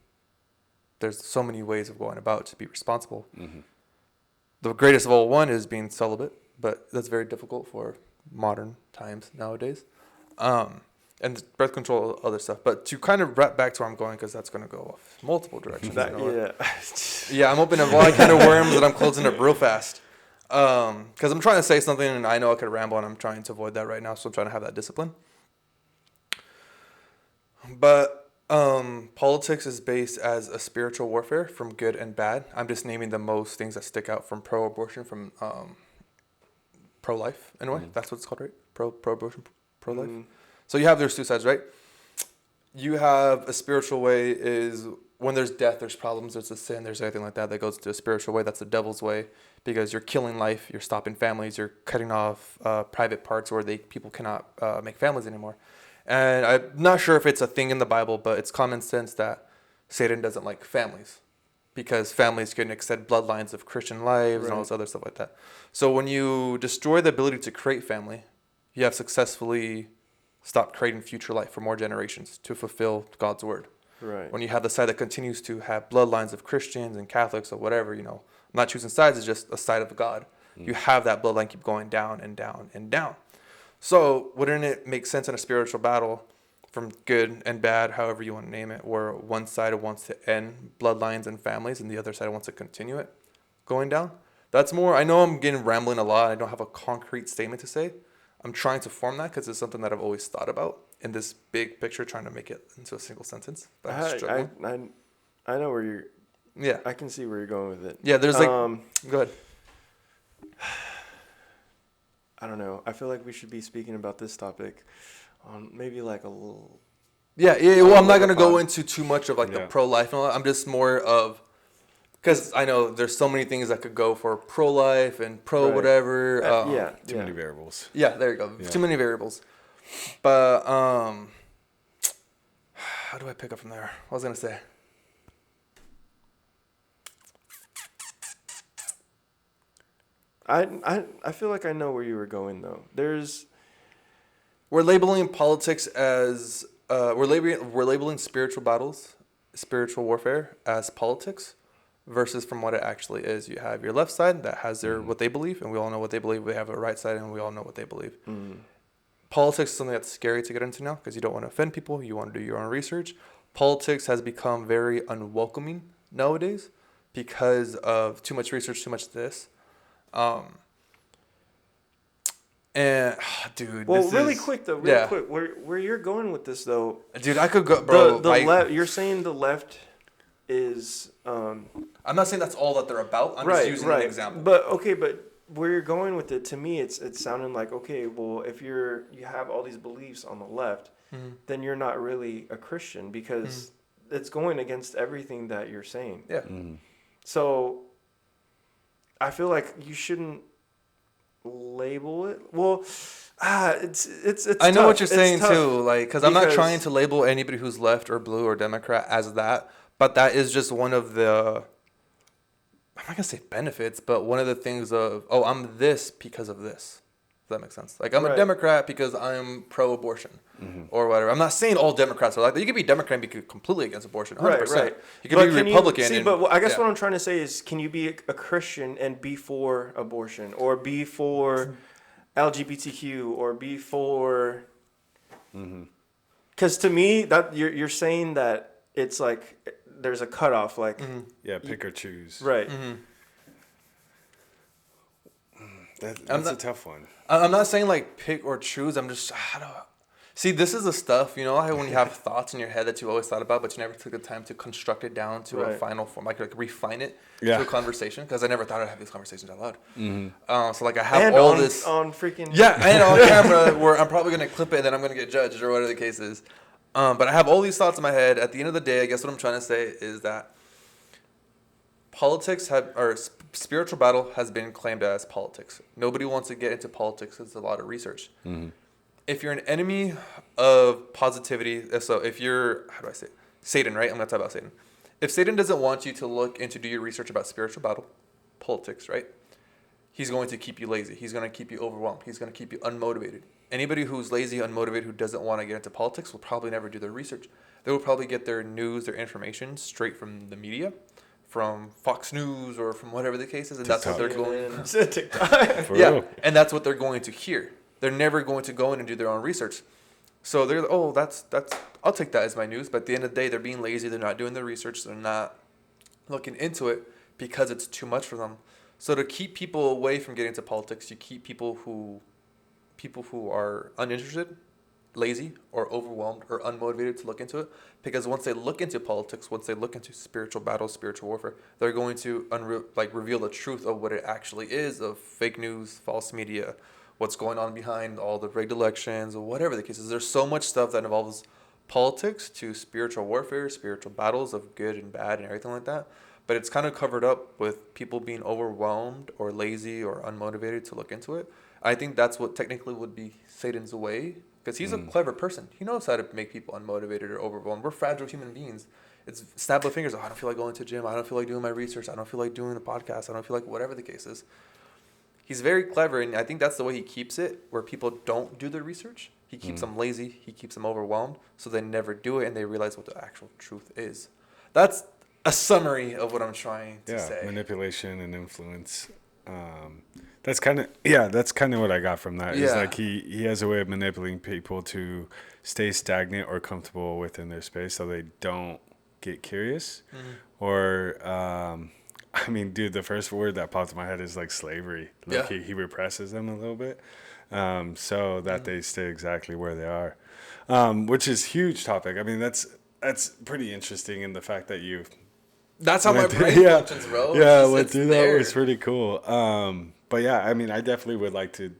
There's so many ways of going about to be responsible. Mm-hmm. The greatest of all one is being celibate, but that's very difficult for modern times nowadays. And birth control, other stuff. But to kind of wrap back to where I'm going, because that's going to go off multiple directions. Yeah, I'm opening a lot of kind of worms and I'm closing up real fast. Because I'm trying to say something and I know I could ramble and I'm trying to avoid that right now. So I'm trying to have that discipline. But politics is based as a spiritual warfare from good and bad. I'm just naming the most things that stick out from pro-abortion, from pro-life in a way. That's what it's called, right? Pro-abortion, pro-life. So you have those two sides, right? You have a spiritual way is when there's death, there's problems, there's a sin, there's anything like that goes to a spiritual way. That's the devil's way, because you're killing life, you're stopping families, you're cutting off private parts where people cannot make families anymore. And I'm not sure if it's a thing in the Bible, but it's common sense that Satan doesn't like families, because families can extend bloodlines of Christian lives and all this other stuff like that. So when you destroy the ability to create family, you have successfully stopped creating future life for more generations to fulfill God's word. Right. When you have the side that continues to have bloodlines of Christians and Catholics or whatever, I'm not choosing sides, it's just a side of God. You have that bloodline keep going down and down and down. So wouldn't it make sense in a spiritual battle from good and bad, however you want to name it, where one side wants to end bloodlines and families and the other side wants to continue it going down? That's more, I know I'm getting rambling a lot. I don't have a concrete statement to say. I'm trying to form that because it's something that I've always thought about in this big picture, trying to make it into a single sentence. But I know where you're. Yeah, I can see where you're going with it. Yeah, there's go ahead. I don't know. I feel like we should be speaking about this topic on maybe like a little. Yeah. Well, I'm not gonna go into too much of the pro-life and all that. I'm just more of. Because I know there's so many things that could go for pro-life and pro-whatever. Too many variables. Yeah, there you go. Yeah. Too many variables. But how do I pick up from there? What was I going to say? I feel like I know where you were going, though. We're labeling politics as... we're labeling spiritual battles, spiritual warfare as politics. Versus from what it actually is. You have your left side that has what they believe, and we all know what they believe. We have a right side, and we all know what they believe. Politics is something that's scary to get into now because you don't want to offend people. You want to do your own research. Politics has become very unwelcoming nowadays because of too much research, too much this. And dude, well, really quick though, where you're going with this though, dude, I could go, bro. You're saying the left is I'm not saying that's all that they're about. I'm just using an example. But where you're going with it, to me, it's sounding like, okay, well, if you have all these beliefs on the left, then you're not really a Christian, because it's going against everything that you're saying. Yeah. So I feel like you shouldn't label it. Well, it's I know tough. what you're saying tough too, like, because I'm not trying to label anybody who's left or blue or Democrat as that, but that is just one of the, I'm not gonna say benefits, but one of the things of, oh, I'm this because of this. Does that make sense? Like, I'm a Democrat because I'm pro-abortion or whatever. I'm not saying all Democrats are like that. You could be Democrat and be completely against abortion, 100%. Right. You could be Republican. But I guess what I'm trying to say is, can you be a Christian and be for abortion, or be for LGBTQ, or be for? Because to me, that you're saying that it's like there's a cutoff, like pick or choose. Right. That's a tough one. I'm not saying like pick or choose. I'm just, I don't see. This is the stuff, you know, when you have thoughts in your head that you always thought about, but you never took the time to construct it down to a final form, like refine it to a conversation. Because I never thought I'd have these conversations out loud. So like I have and all this on freaking and on camera, where I'm probably gonna clip it and then I'm gonna get judged or whatever the case is. But I have all these thoughts in my head. At the end of the day, I guess what I'm trying to say is that spiritual battle has been claimed as politics. Nobody wants to get into politics. It's a lot of research. If you're an enemy of positivity, so if you're, how do I say it? Satan, right? I'm going to talk about Satan. If Satan doesn't want you to look into do your research about spiritual battle, politics, right? He's going to keep you lazy. He's going to keep you overwhelmed. He's going to keep you unmotivated. Anybody who's lazy, unmotivated, who doesn't want to get into politics will probably never do their research. They will probably get their news, their information straight from the media, from Fox News or from whatever the case is, and that's what they're going. Real. And that's what they're going to hear. They're never going to go in and do their own research. So they're, oh, that's I'll take that as my news. But at the end of the day, they're being lazy. They're not doing their research. They're not looking into it because it's too much for them. So to keep people away from getting into politics, you keep people who are uninterested, lazy, or overwhelmed, or unmotivated to look into it. Because once they look into politics, once they look into spiritual battles, spiritual warfare, they're going to reveal the truth of what it actually is, of fake news, false media, what's going on behind all the rigged elections, or whatever the case is. There's so much stuff that involves politics to spiritual warfare, spiritual battles of good and bad and everything like that. But it's kind of covered up with people being overwhelmed or lazy or unmotivated to look into it. I think that's what technically would be Satan's way, because he's a clever person. He knows how to make people unmotivated or overwhelmed. We're fragile human beings. It's snap of fingers. Oh, I don't feel like going to the gym. I don't feel like doing my research. I don't feel like doing the podcast. I don't feel like whatever the case is. He's very clever, and I think that's the way he keeps it, where people don't do their research. He keeps them lazy. He keeps them overwhelmed, so they never do it, and they realize what the actual truth is. That's a summary of what I'm trying to say. Manipulation and influence. That's kind of what I got from that. Is like he has a way of manipulating people to stay stagnant or comfortable within their space, so they don't get curious. Or I mean, dude, the first word that popped in my head is like slavery. Like he represses them a little bit, so that they stay exactly where they are, which is huge topic. I mean, that's pretty interesting in the fact that you. That's how my brain functions, bro. Yeah, went through that was pretty cool. But yeah, I mean, I definitely would like to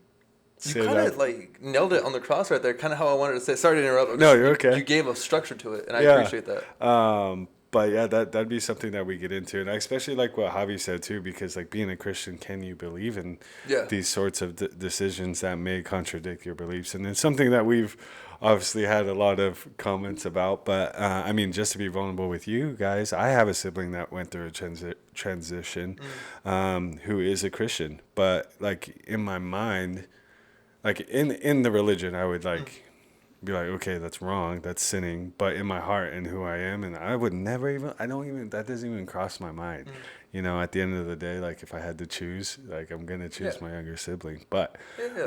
say you kind of like nailed it on the cross right there. Kind of how I wanted to say. Sorry to interrupt. No, you're okay. You gave a structure to it, and I appreciate that. But yeah, that'd be something that we get into, and I especially like what Javi said too, because like being a Christian, can you believe in these sorts of decisions that may contradict your beliefs? And it's something that we've obviously had a lot of comments about. But I mean, just to be vulnerable with you guys, I have a sibling that went through a transition, who is a Christian, but like in my mind, like in the religion, I would like. Be like, okay, that's wrong, that's sinning, but in my heart and who I am, and I would never even, that doesn't even cross my mind. You know, at the end of the day, like if I had to choose, like I'm gonna choose my younger sibling, but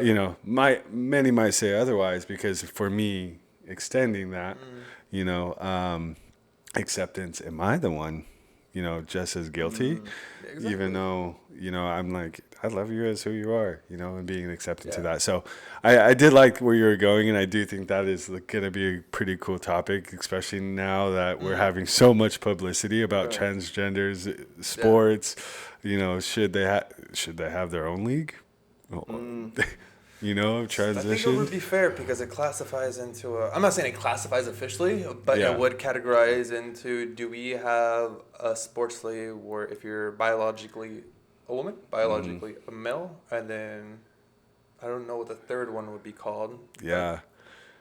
you know, many might say otherwise, because for me, extending that, you know, acceptance, am I the one, you know, just as guilty, even though, you know, I'm like, I love you as who you are, you know, and being accepting to Yeah. that. So I did like where you were going, and I do think that is going to be a pretty cool topic, especially now that we're having so much publicity about Right. transgenders, sports. You know, should they have their own league? You know, I think it transition. would be fair because it classifies into I'm not saying it classifies officially, but Yeah. it would categorize into, do we have a sports league where if you're biologically a woman, biologically a male, and then I don't know what the third one would be called. Yeah.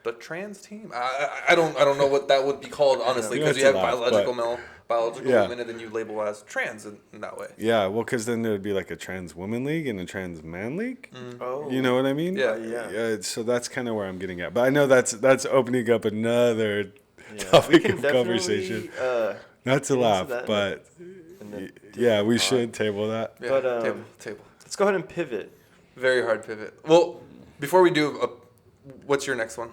The trans team? I don't know what that would be called, honestly, Yeah, because it's you a have lot, biological but- male, biological Yeah. woman, and then you label as trans in that way. Yeah, well, because then there would be like a trans woman league and a trans man league. Oh, You know what I mean? Yeah. Yeah. So that's kind of where I'm getting at. But I know that's opening up another Yeah. topic We can of definitely, conversation. get Not to into laugh, that but in the yeah, we pod. should table that. Yeah, But, table. Let's go ahead and pivot. Very hard pivot. Well, before we do, what's your next one?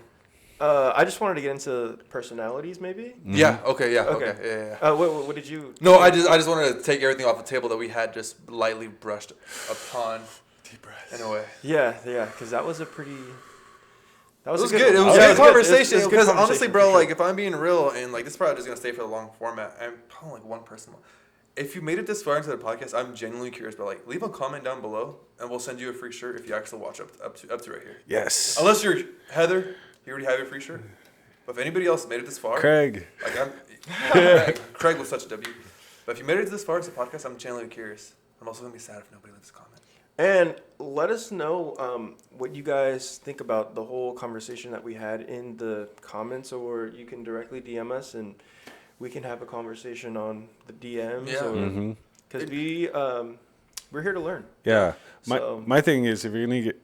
I just wanted to get into personalities, maybe. Yeah. Okay. Yeah. Okay. Okay. Yeah. What did you? No, I just wanted to take everything off the table that we had just lightly brushed upon. Deep breath. In a way. Yeah, because that was a pretty. That It was, was a good. It one. was Yeah, a it good was conversation. It was a good Because honestly, conversation, bro, for like sure. if I'm being real, and like this is probably just gonna stay for the long format, I'm probably like one person. If you made it this far into the podcast, I'm genuinely curious. But like, leave a comment down below, and we'll send you a free shirt if you actually watch up to right here. Yes. Unless you're Heather, you already have your free shirt. But if anybody else made it this far, Craig. like Craig was such a W. But if you made it this far into the podcast, I'm genuinely curious. I'm also gonna be sad if nobody leaves a comment. And let us know what you guys think about the whole conversation that we had in the comments, or you can directly DM us and we can have a conversation on the DMs. Yeah. Mm-hmm. Because we're here to learn. Yeah. So- My thing is, if you're gonna get,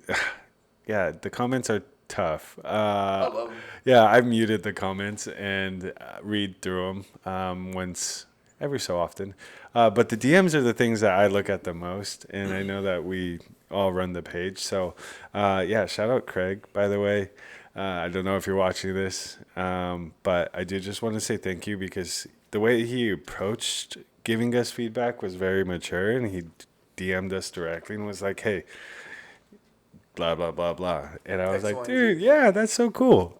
yeah, the comments are tough. I love them. Yeah, I've muted the comments and read through them once every so often. But the DMs are the things that I look at the most, and I know that we all run the page. So, yeah, shout out Craig, by the way. I don't know if you're watching this, but I do just want to say thank you, because the way he approached giving us feedback was very mature, and he DM'd us directly and was like, hey, blah, blah, blah, blah. And I was like, dude, yeah, that's so cool.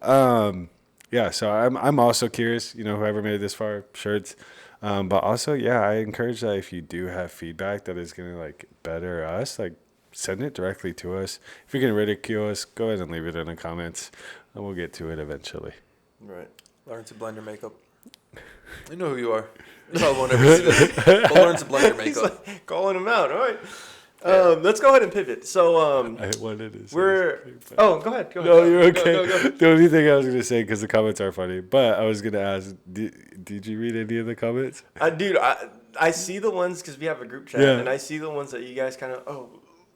Yeah, so I'm also curious, you know, whoever made it this far, shirts. But also, yeah, I encourage that if you do have feedback that is going to, like, better us, like, send it directly to us. If you're going to ridicule us, go ahead and leave it in the comments, and we'll get to it eventually. Right. Learn to blend your makeup. You know who you are. You probably won't ever see this. But learn to blend your He's makeup. like calling him out. All right. Let's go ahead and pivot. So I wanted to say we're. something, but- Oh, go ahead. Go ahead. No, you're okay. Go. The only thing I was going to say, because the comments are funny, but I was going to ask, did you read any of the comments? Dude, I see the ones because we have a group chat, Yeah. and I see the ones that you guys kind of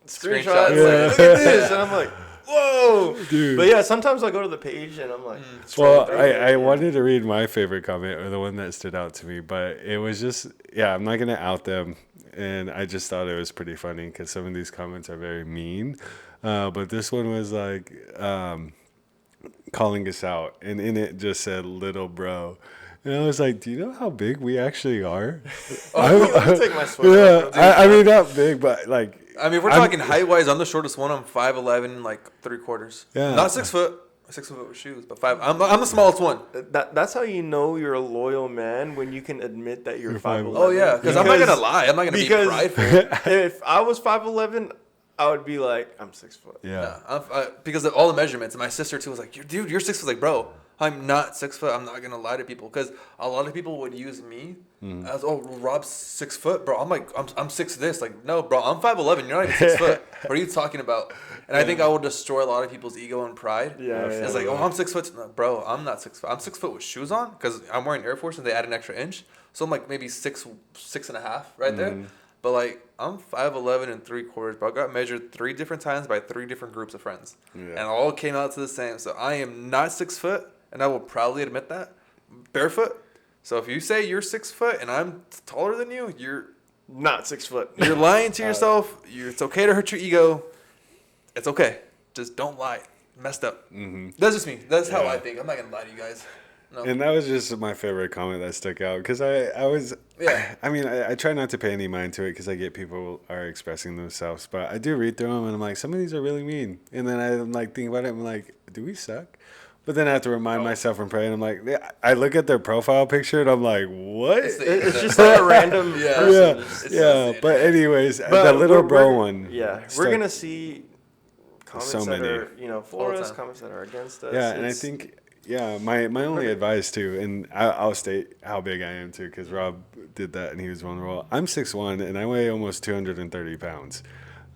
screenshots. Screenshots. Like, Yeah. look at this, and I'm like, whoa, Dude. But yeah, sometimes I go to the page and I'm like, Well, scrolling through it, I and- wanted to read my favorite comment, or the one that stood out to me, but it was just, yeah, I'm not going to out them. And I just thought it was pretty funny because some of these comments are very mean. But this one was like calling us out. And in it just said, little bro. And I was like, do you know how big we actually are? Let me take my sweater off. I mean, not big, but like. I mean, if we're I'm- talking height-wise, I'm the shortest one. I'm 5'11", like 3/4. Yeah. Not 6 foot. 6 foot with shoes, but 5. I'm the smallest one. That's how you know you're a loyal man, when you can admit that you're You're 5'11". Oh yeah, because I'm not gonna lie. I'm not gonna be because prideful. if I was 5'11", I would be like, I'm 6 foot. Yeah. Because of all the measurements. And my sister too was like, dude, you're 6 foot. Like, bro, I'm not 6 foot. I'm not gonna lie to people, because a lot of people would use me as, oh, Rob's 6 foot, bro. I'm like, I'm 6 this. Like, no, bro, I'm 5'11". You're not even 6 foot. What are you talking about? And I think I will destroy a lot of people's ego and pride. Yeah, It's like, oh, I'm 6 foot. No, bro, I'm not 6 foot. I'm 6 foot with shoes on, because I'm wearing Air Force and they add an extra inch. So I'm like maybe 6.5 right there. But like, I'm 5'11" and 3/4, bro. I got measured 3 different times by 3 different groups of friends. Yeah. And all came out to the same. So I am not 6 foot, and I will proudly admit that. Barefoot. So if you say you're 6 foot and I'm taller than you, you're Not 6 foot. lying to yourself. It's okay to hurt your ego. It's okay. Just don't lie. Messed up. Mm-hmm. That's just me. That's how Yeah. I think. I'm not gonna lie to you guys. No. And that was just my favorite comment that stuck out because I was, I mean, I try not to pay any mind to it because I get people are expressing themselves, but I do read through them and I'm like, some of these are really mean. And then I'm like, thinking about it, I'm like, do we suck? But then I have to remind myself from praying. I'm like, I look at their profile picture and I'm like, what? It's just like a random person. Yeah. But anyways, But that little we're- bro we're- one. Yeah, we're stuck- gonna see comments So that many. are for All the us, time. comments that are against us. Yeah, and I It's- think my only advice too, and I'll state how big I am too, because Rob did that and he was vulnerable. I'm 6'1" and I weigh almost 230 pounds.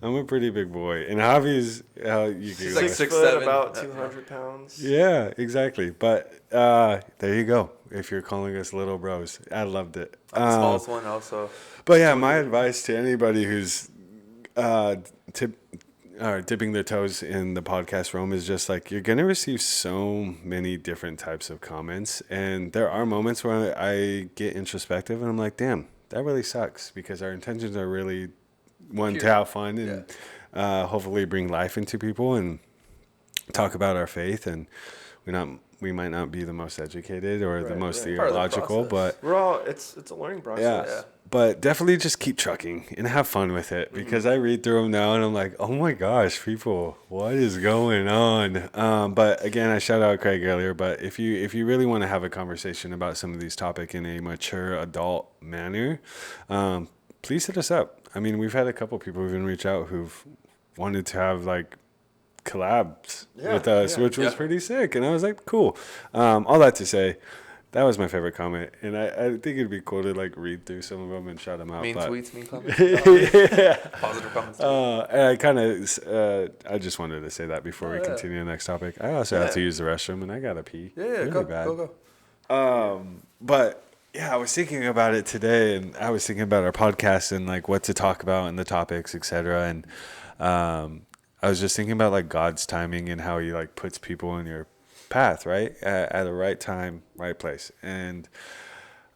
I'm a pretty big boy, and Javi's you He's can like 6'7", 6'7", about 200 pounds. Yeah, exactly. But there you go. If you're calling us little bros, I loved it. I'm the smallest one also. But yeah, my advice to anybody who's dipping their toes in the podcast realm is just like you're gonna receive so many different types of comments, and there are moments where I get introspective and I'm like, damn, that really sucks because our intentions are really one to have fun and hopefully bring life into people and talk about our faith, and we might not be the most educated or the most Part of the theological, process. but We're all it's a learning process. yeah. But definitely just keep trucking and have fun with it because I read through them now and I'm like, oh my gosh, people, what is going on? But again, I shout out Craig earlier. But if you really want to have a conversation about some of these topics in a mature adult manner, please hit us up. I mean, we've had a couple people even reach out who've wanted to have like collabs with us, which was pretty sick. And I was like, cool. All that to say, that was my favorite comment, and I think it'd be cool to like read through some of them and shout them out. Mean but, tweets, mean comments. Positive comments. and I kind of, I just wanted to say that before we continue the next topic. I also have to use the restroom, and I gotta pee. Really go, bad. go. But yeah, I was thinking about it today, and I was thinking about our podcast and like what to talk about and the topics, etc. And I was just thinking about like God's timing and how He like puts people in your path, right, at the right time, right place. And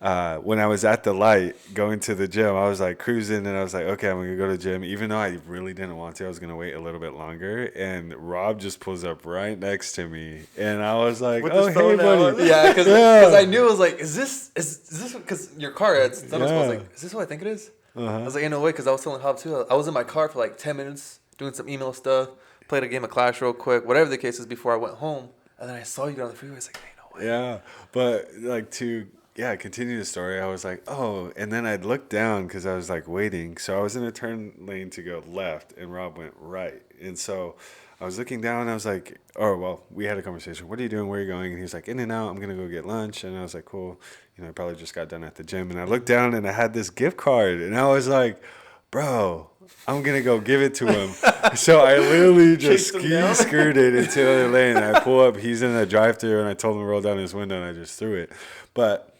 when I was at the light going to the gym, I was like cruising and I was like, okay, I'm gonna go to the gym, even though I really didn't want to. I was gonna wait a little bit longer, and Rob just pulls up right next to me, and I was like, With oh, his hey phone out. buddy. Yeah, because I knew it was like, is this because your car had I was Yeah. like, is this what I think it is? I was like, in no way, because I was telling Hob too. I was in my car for like 10 minutes doing some email stuff, played a game of Clash real quick, whatever the case is, before I went home. And then I saw you on the freeway. I was like, ain't no way. Yeah, but like to continue the story, I was like, oh, and then I looked down because I was like waiting. So I was in a turn lane to go left, and Rob went right, and so I was looking down. And I was like, oh well, we had a conversation. What are you doing? Where are you going? And he was like, in and out. I'm gonna go get lunch. And I was like, cool. I probably just got done at the gym. And I looked down and I had this gift card, and I was like, bro, I'm gonna go give it to him. So I literally just skirted into the other lane. And I pull up. He's in a drive-thru, and I told him to roll down his window, and I just threw it. But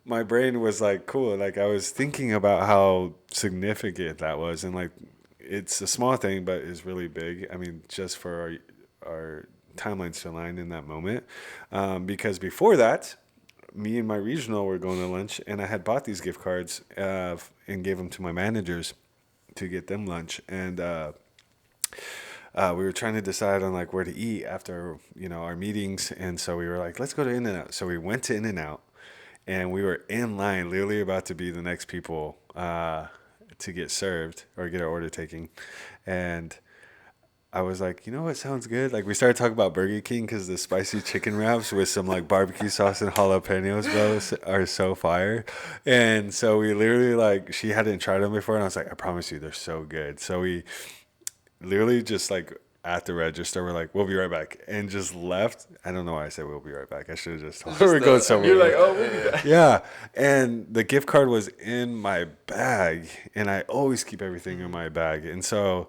my brain was like, cool. Like I was thinking about how significant that was, and like it's a small thing, but it's really big. I mean, just for our timelines to align in that moment, because before that, me and my regional were going to lunch, and I had bought these gift cards and gave them to my managers to get them lunch, and we were trying to decide on like where to eat after our meetings, and so we were like, let's go to In-N-Out. So we went to In-N-Out, and we were in line, literally about to be the next people to get served or get our order taken, and I was like, you know what sounds good? Like we started talking about Burger King because the spicy chicken wraps with some like barbecue sauce and jalapenos, bro, are so fire. And so we literally like, she hadn't tried them before, and I was like, I promise you, they're so good. So we literally just like at the register, we're like, we'll be right back, and just left. I don't know why I said we'll be right back. I should have just told her we're going somewhere. You're like, oh, we'll be back. Yeah, and the gift card was in my bag, and I always keep everything in my bag, and so.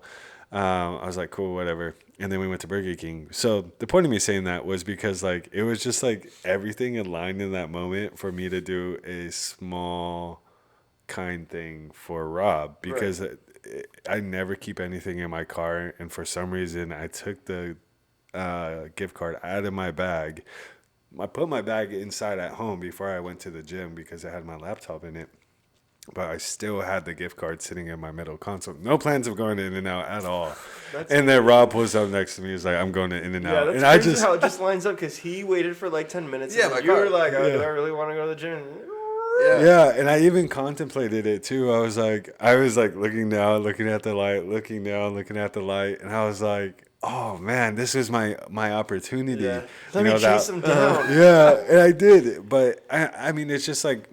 I was like, cool, whatever. And then we went to Burger King. So the point of me saying that was because like it was just like everything aligned in that moment for me to do a small kind thing for Rob, because I never keep anything in my car. And for some reason, I took the gift card out of my bag. I put my bag inside at home before I went to the gym because I had my laptop in it. But I still had the gift card sitting in my middle console. No plans of going to In-N-Out at all. That's And then Rob pulls up next to me. He's like, I'm going to Yeah, In-N-Out. that's And I crazy just, how it just lines up because he waited for like 10 minutes. Yeah, and my you were car. like, oh, do Yeah. I really want to go to the gym? yeah. And I even contemplated it too. I was like looking down, looking at the light, looking down, looking at the light. And I was like, oh man, this is my opportunity. Yeah. You Let me know, chase him down. Yeah, and I did. But I mean, it's just like,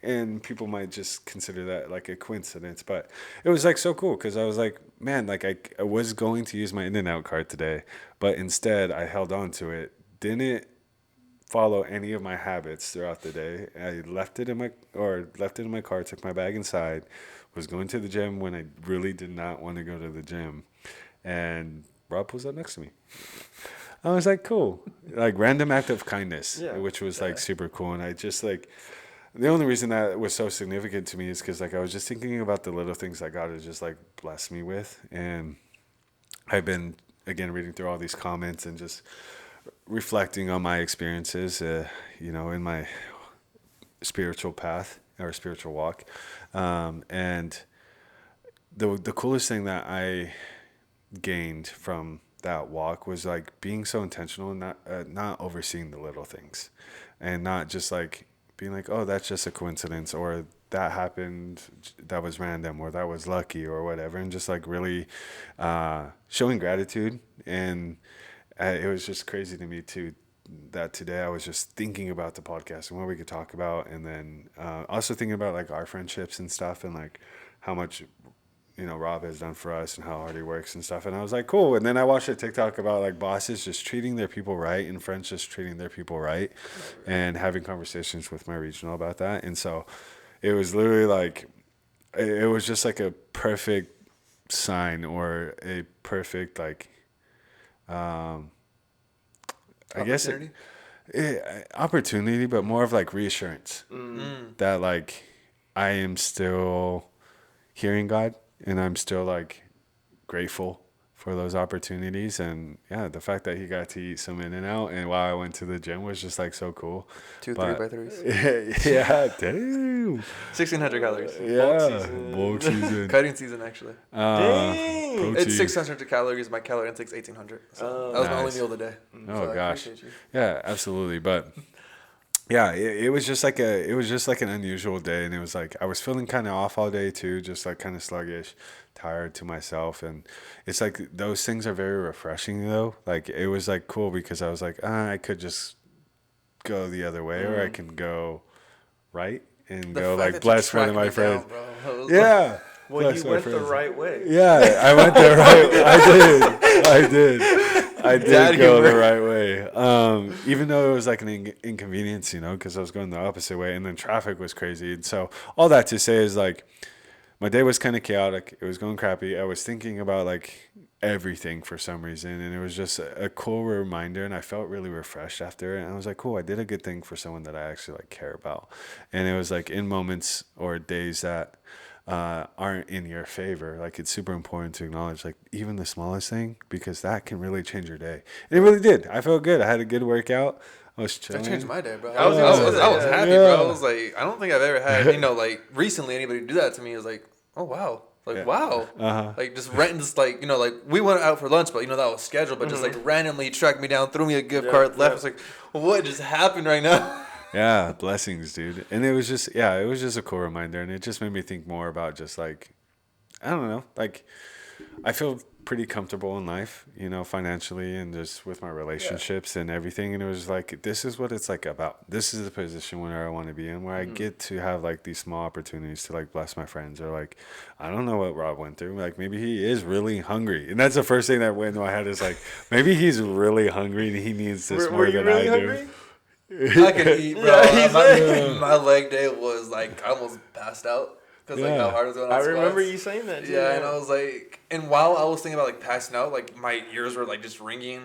and people might just consider that like a coincidence, but it was like so cool because I was like, man, like I was going to use my In-N-Out card today, but instead I held on to it, didn't follow any of my habits throughout the day. I left it in my car, took my bag inside, was going to the gym when I really did not want to go to the gym, and Rob pulls up next to me. I was like, cool, like random act of kindness, Yeah. which was like super cool, and I just like. The only reason that was so significant to me is because like I was just thinking about the little things that God has just like blessed me with, and I've been again reading through all these comments and just reflecting on my experiences, you know, in my spiritual path or spiritual walk, and the coolest thing that I gained from that walk was like being so intentional and not overseeing the little things, and not just like being like, oh, that's just a coincidence, or that happened, that was random, or that was lucky, or whatever, and just like really showing gratitude. And it was just crazy to me too that today I was just thinking about the podcast and what we could talk about, and then also thinking about like our friendships and stuff, and like how much Rob has done for us and how hard he works and stuff. And I was like, cool. And then I watched a TikTok about like bosses just treating their people right and friends just treating their people right, and having conversations with my regional about that. And so it was literally like, it was just like a perfect sign, or a perfect like, I guess opportunity, but more of like reassurance that like I am still hearing God, and I'm still like grateful for those opportunities. And yeah, the fact that he got to eat some In-N-Out and while I went to the gym was just like so cool. 2 But- 3x3s. Yeah, damn. 1,600 calories. Yeah, bulk season. Cutting season, actually. Dang. protein. It's 600 calories. My calorie intake's 1,800. So that was my only Nice. meal of the day. Oh, So I gosh. appreciate you. Yeah, absolutely. But yeah, it was just like an unusual day, and it was like I was feeling kind of off all day too, just like kind of sluggish, tired to myself, and it's like those things are very refreshing though. Like it was like cool because I was like, I could just go the other way, or I can go right and The go fact like that you bless one of tracked my me friends. down, bro, I was Yeah. Well, bless you my went the friends. right way. Yeah, I went the right. I did Dad go the humor. right way. Even though it was like an inconvenience, because I was going the opposite way, and then traffic was crazy. And so all that to say is like, my day was kind of chaotic. It was going crappy. I was thinking about like everything for some reason, and it was just a cool reminder. And I felt really refreshed after it. And I was like, cool, I did a good thing for someone that I actually like care about. And it was like in moments or days that aren't in your favor, like it's super important to acknowledge like even the smallest thing, because that can really change your day. And it really did. I felt good. I had a good workout. I was chilling. That changed my day, bro. I was gonna say I was that, happy, yeah. bro. I was like, I don't think I've ever had, like recently anybody do that to me. It was like, oh wow, like Yeah. wow, Uh-huh. like just renting, just like like we went out for lunch, but that was scheduled, but just like randomly tracked me down, threw me a gift Yeah, card, left. yeah. I was like, what just happened right now? Yeah, blessings, dude. And it was just a cool reminder, and it just made me think more about just like, I don't know, like I feel pretty comfortable in life, financially, and just with my relationships and everything. And it was like, this is what it's like about. This is the position where I want to be in, where I get to have like these small opportunities to like bless my friends, or like, I don't know what Rob went through. Like maybe he is really hungry. And that's the first thing that went into my head is like, maybe he's really hungry and he needs this Were more you than really I hungry? do. I can eat, bro. Yeah, he's My leg day was like I almost passed out because like Yeah. how hard it was going on I remember squats. you saying that. Too, Yeah, and I was like, and while I was thinking about like passing out, like my ears were like just ringing,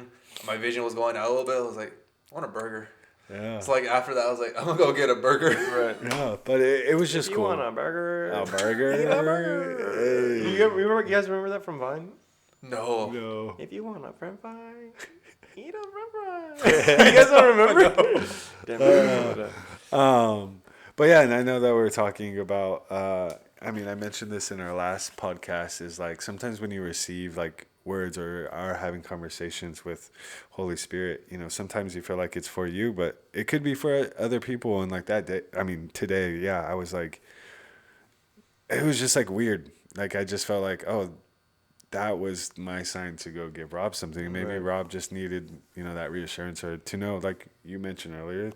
my vision was going out a little bit. I was like, I want a burger. Yeah. So like after that, I was like, I'm gonna go get a burger. Right. Yeah, but it was just If you cool. want a burger. A burger. Eat a burger. Hey. You guys remember that from Vine? No. No. If you want a french fry, eat a french fry. You guys don't remember? Damn, I remember that. But yeah, and I know that we're talking about. I mean, I mentioned this in our last podcast. Is like sometimes when you receive like words or are having conversations with Holy Spirit, you know, sometimes you feel like it's for you, but it could be for other people. And like that day, I mean, today, yeah, I was like, it was just like weird. Like I just felt like, oh, that was my sign to go give Rob something. Maybe Right. Rob just needed, you know, that reassurance or to know, like you mentioned earlier,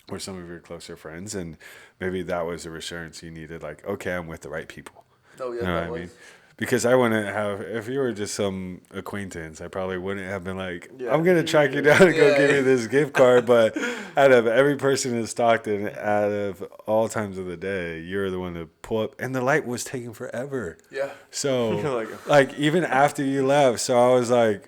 we're some of your closer friends, and maybe that was the reassurance you needed. Like, okay, I'm with the right people. Oh yeah, You know that what I was. mean? Because I wouldn't have, if you were just some acquaintance, I probably wouldn't have been like, Yeah. I'm going to track you down and go Yeah. give you this gift card. But out of every person in Stockton, out of all times of the day, you're the one to pull up. And the light was taking forever. Yeah. So, Like- like, even after you left, so I was like,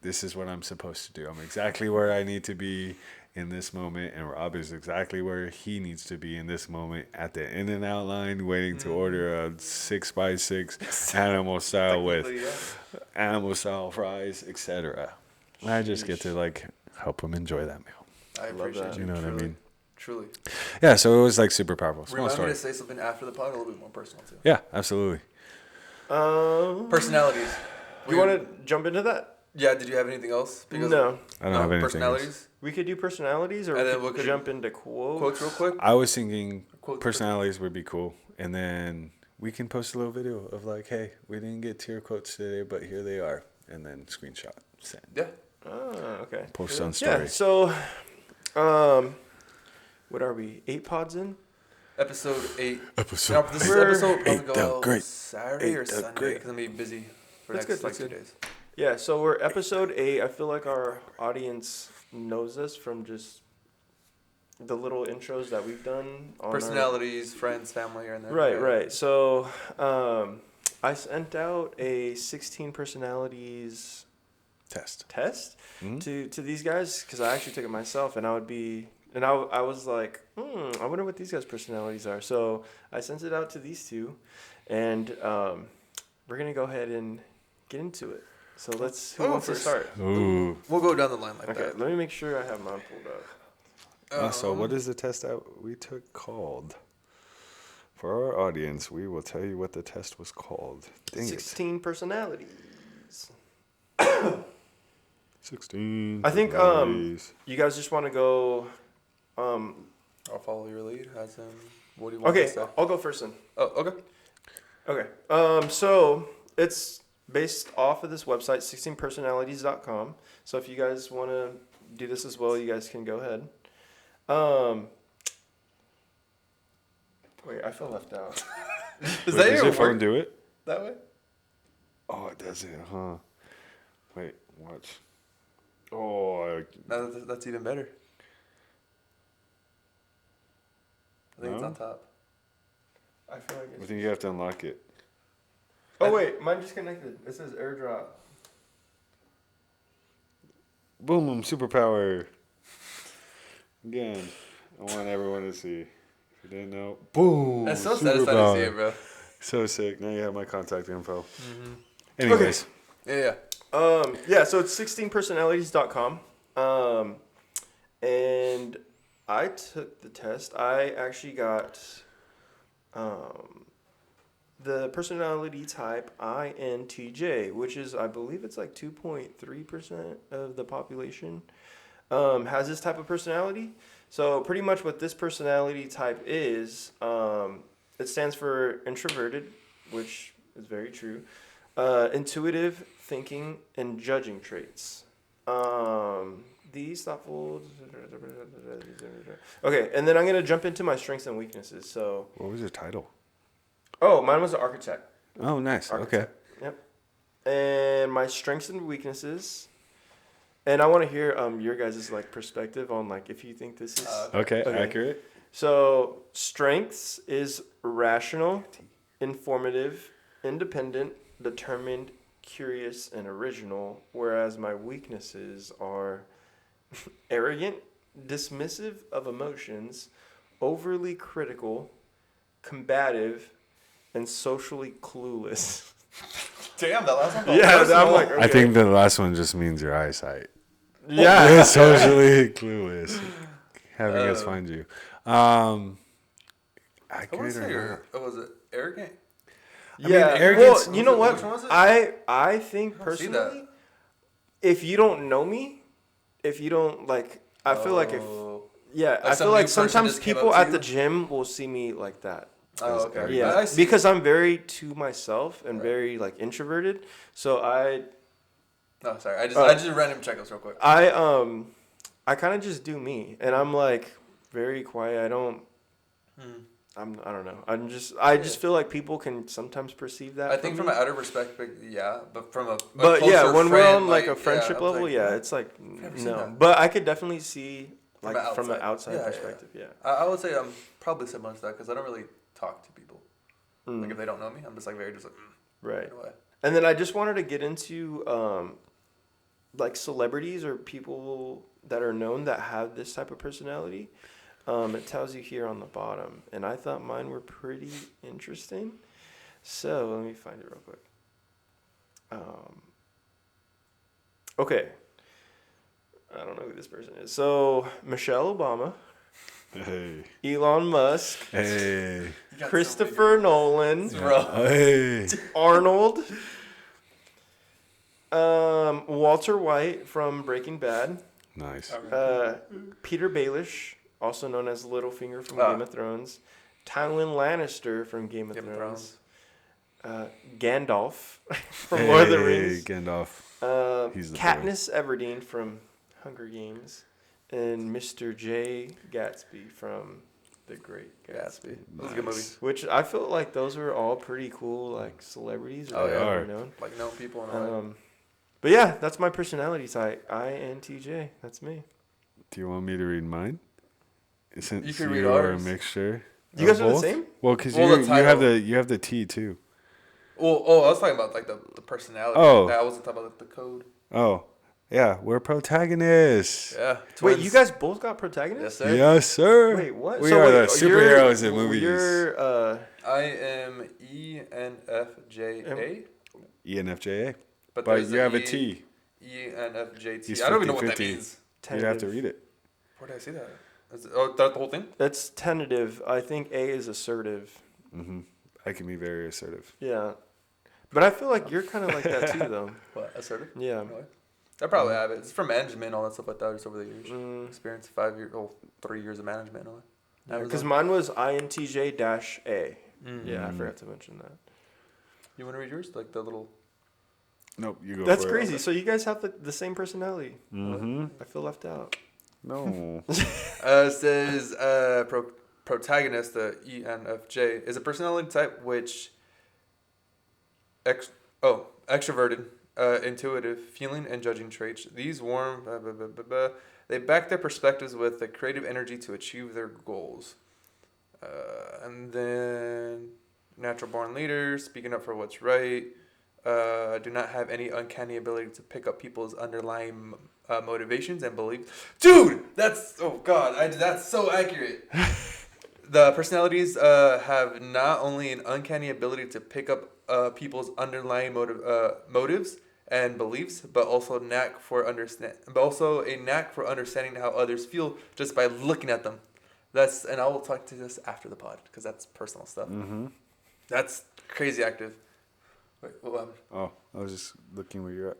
this is what I'm supposed to do. I'm exactly where I need to be in this moment, and Rob is exactly where he needs to be in this moment at the In-N-Out line, waiting to order a 6x6 animal style with animal style fries, etc. I just get to like help him enjoy that meal. I Love appreciate that. you. You know what I truly, mean? Truly. Yeah, so it was like super powerful. Small Remind me story. to say something after the pod, a little bit more personal too. Yeah, absolutely. Personalities. You want to jump into that? Yeah. Did you have anything else? No. I don't have anything else. Personalities. We could do personalities, or And we then could we could- jump into quotes. Quotes real quick. I was thinking Quotes. personalities would be cool, and then we can post a little video of like, hey, we didn't get to your quotes today, but here they are, and then screenshot, send, Yeah. Okay. post on Yeah. story. So, what are we? 8 pods in? Episode 8. Episode. Now, this We're- episode will probably Eight go done out great. Saturday or Eight done Sunday great. because I'm gonna be busy for That's next good, that's like good. 2 days. Yeah. So we're episode 8. I feel like our audience knows us from just the little intros that we've done. On Personalities, friends, family, are in there. Right, Yeah. right. So, I sent out a 16 personalities Test. test Mhm. to these guys because I actually took it myself, and I was like, I wonder what these guys' personalities are. So I sent it out to these two, and we're gonna go ahead and get into it. So who Oh, wants to first. start? Ooh. We'll go down the line like Okay, that. let me make sure I have mine pulled up. So what is the test that we took called? For our audience, we will tell you what the test was called. Dang 16 personalities. it. 16. I think, personalities. You guys just want to go. I'll follow your lead. As in, what do you want Okay, to say? I'll go first then. Oh, okay. Okay. So it's based off of this website, 16personalities.com. So if you guys want to do this as well, you guys can go ahead. Wait, I feel left out. Is Wait, that does your your phone work do it? that way? Oh, it does it, huh? Wait, watch. Oh, No, that's even better. I think it's No? on top. I feel like I it's... think you have to unlock it. Oh, wait, mine just connected. It says airdrop. Boom, superpower. Again, I want everyone to see. If you didn't know, boom. That's so satisfying to see it, bro. So sick. Now you have my contact info. Mm-hmm. Anyways, Yeah. Yeah, so it's 16personalities.com. And I took the test. I actually got the personality type INTJ, which is, I believe it's like 2.3% of the population has this type of personality. So pretty much what this personality type is, it stands for introverted, which is very true. Intuitive thinking and judging traits. These thoughtful. Okay, and then I'm gonna jump into my strengths and weaknesses. So, what was your title? mine was the architect. Oh, nice. Okay. Architect. Yep. And my strengths and weaknesses. And I want to hear your guys' like perspective on like if you think this is Okay, Okay. accurate. So strengths is rational, informative, independent, determined, curious, and original, whereas my weaknesses are arrogant, dismissive of emotions, overly critical, combative, and socially clueless. Damn, that last one. Yeah, I'm like, I think the last one just means your eyesight. yeah. Socially clueless. Having us find you. I want to Accurate say or not? you're, was it arrogant? Yeah. arrogance- Well, you know Which one what? was it? I think I don't see that. personally, if you don't know me, if you don't like, I feel like if Oh. yeah, Like I some feel new like person sometimes just came people up to at you? the gym will see me like that. Oh, okay. Yeah, I see. because I'm very to myself and Right. very like introverted. So No, sorry. I Oh. just random check us real quick. I kind of just do me, and I'm like very quiet. I don't. I don't know. I just feel like people can sometimes perceive that. I think from me. an outer perspective, yeah, but from a But yeah, closer when we're friend, on like a yeah, friendship I was level, like, yeah, what? it's like never seen no. that. But I could definitely see From like an from an outside. outside Yeah, yeah, perspective. Yeah. I would say I'm probably similar to that because I don't really talk to people. Mm. Like if they don't know me, I'm just like very just like Right. in a way. And then I just wanted to get into like celebrities or people that are known that have this type of personality. It tells you here on the bottom, and I thought mine were pretty interesting. So let me find it real quick. Okay. I don't know who this person is. So Michelle Obama, Hey. Elon Musk, Hey. Christopher Nolan, Hey. Arnold, Walter White from Breaking Bad, Nice. Peter Baelish, also known as Littlefinger from Ah. Game of Thrones, Tywin Lannister from Game of Thrones, Gandalf from Lord of the Rings, Gandalf. He's the Katniss Everdeen from Hunger Games, and Mr. J. Gatsby from The Great Gatsby. That was a good movie. Which I feel like those are all pretty cool, like celebrities. Oh, that yeah. are known. Like known people in a way. But yeah, that's my personality type. INTJ. That's me. Do you want me to read mine? Since You can read you are a ours. mixture. You guys of are the both? same? Well, because Well, the you have the T too. Well, I was talking about like the personality. Oh. I wasn't talking about like, the code. Oh, yeah, we're protagonists. Yeah. Wait, twins. you guys both got protagonists? Yes, sir. Yes, sir. Wait, what? We So are wait, the superheroes in movies. You're I am ENFJA. ENFJA. But there's you have a E- T. ENFJT. He's I don't even know what that 50-50. means. You'd have to read it. Where did I see that? Oh, that the whole thing? That's tentative. I think A is assertive. Mm-hmm. I can be very assertive. Yeah. But I feel like you're kind of like that too, though. What? Assertive? Yeah. No way. I probably have it. It's from management, all that stuff like that, just over the years. Mm. Experience 3 years of management. In a way. Because mine was INTJ-A. Mm. Yeah, I forgot to mention that. You want to read yours? Like the little. Nope, you go That's for crazy. So you guys have the same personality. it. Mm-hmm. I feel left out. No. It says protagonist, the ENFJ, is a personality type which extroverted, intuitive, feeling and judging traits. These warm, they back their perspectives with the creative energy to achieve their goals. And then natural born leaders, speaking up for what's right. Do not have any uncanny ability to pick up people's underlying motivations and beliefs. Dude, that's that's so accurate. The personalities have not only an uncanny ability to pick up people's underlying motives and beliefs, but also a knack for understanding how others feel just by looking at them. And I will talk to this after the pod because that's personal stuff. Mm-hmm. That's crazy active. Wait, Oh, I was just looking where you're at.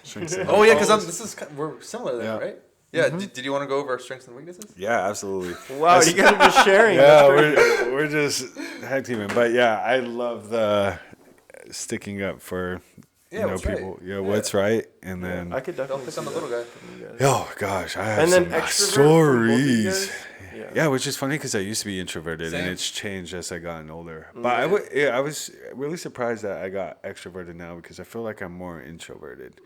Strengths oh yeah, because we're similar then, Yeah. right? Yeah. Did you want to go over our strengths and weaknesses? Yeah, absolutely. Wow, you guys are just sharing. Yeah, That's pretty- we're just tag teaming. But yeah, I love the sticking up for what's right. people. Yeah, what's right, and then I could definitely Don't pick on the see little that guy. from you guys. oh gosh, I have And then some extrovert from both of you stories. guys? Yeah. Yeah, which is funny because I used to be introverted Same. and it's changed as I gotten older. But I was really surprised that I got extroverted now because I feel like I'm more introverted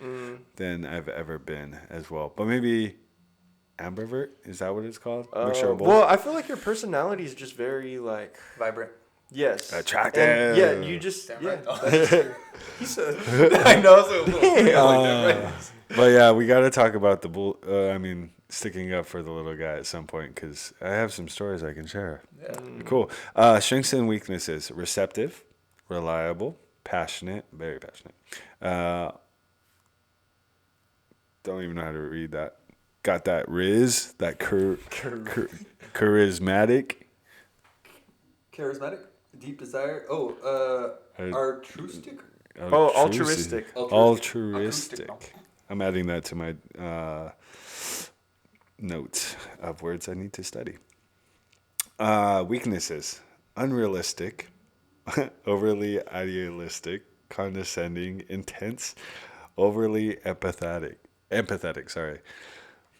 than I've ever been as well. But maybe ambivert, is that what it's called? Mixture of both. Well, I feel like your personality is just very like Vibrant. yes, Attractive. And, yeah, you just Damn yeah. right. He said, I know. So But yeah, we got to talk about sticking up for the little guy at some point because I have some stories I can share. yeah. Cool. Strengths and weaknesses: receptive, reliable, passionate, very passionate. Don't even know how to read that. got that riz, that charismatic. Charismatic, deep desire. Altruistic. Altruistic. Altruistic. I'm adding that to my notes of words I need to study. Weaknesses: unrealistic, overly idealistic, condescending, intense, overly empathetic. Sorry.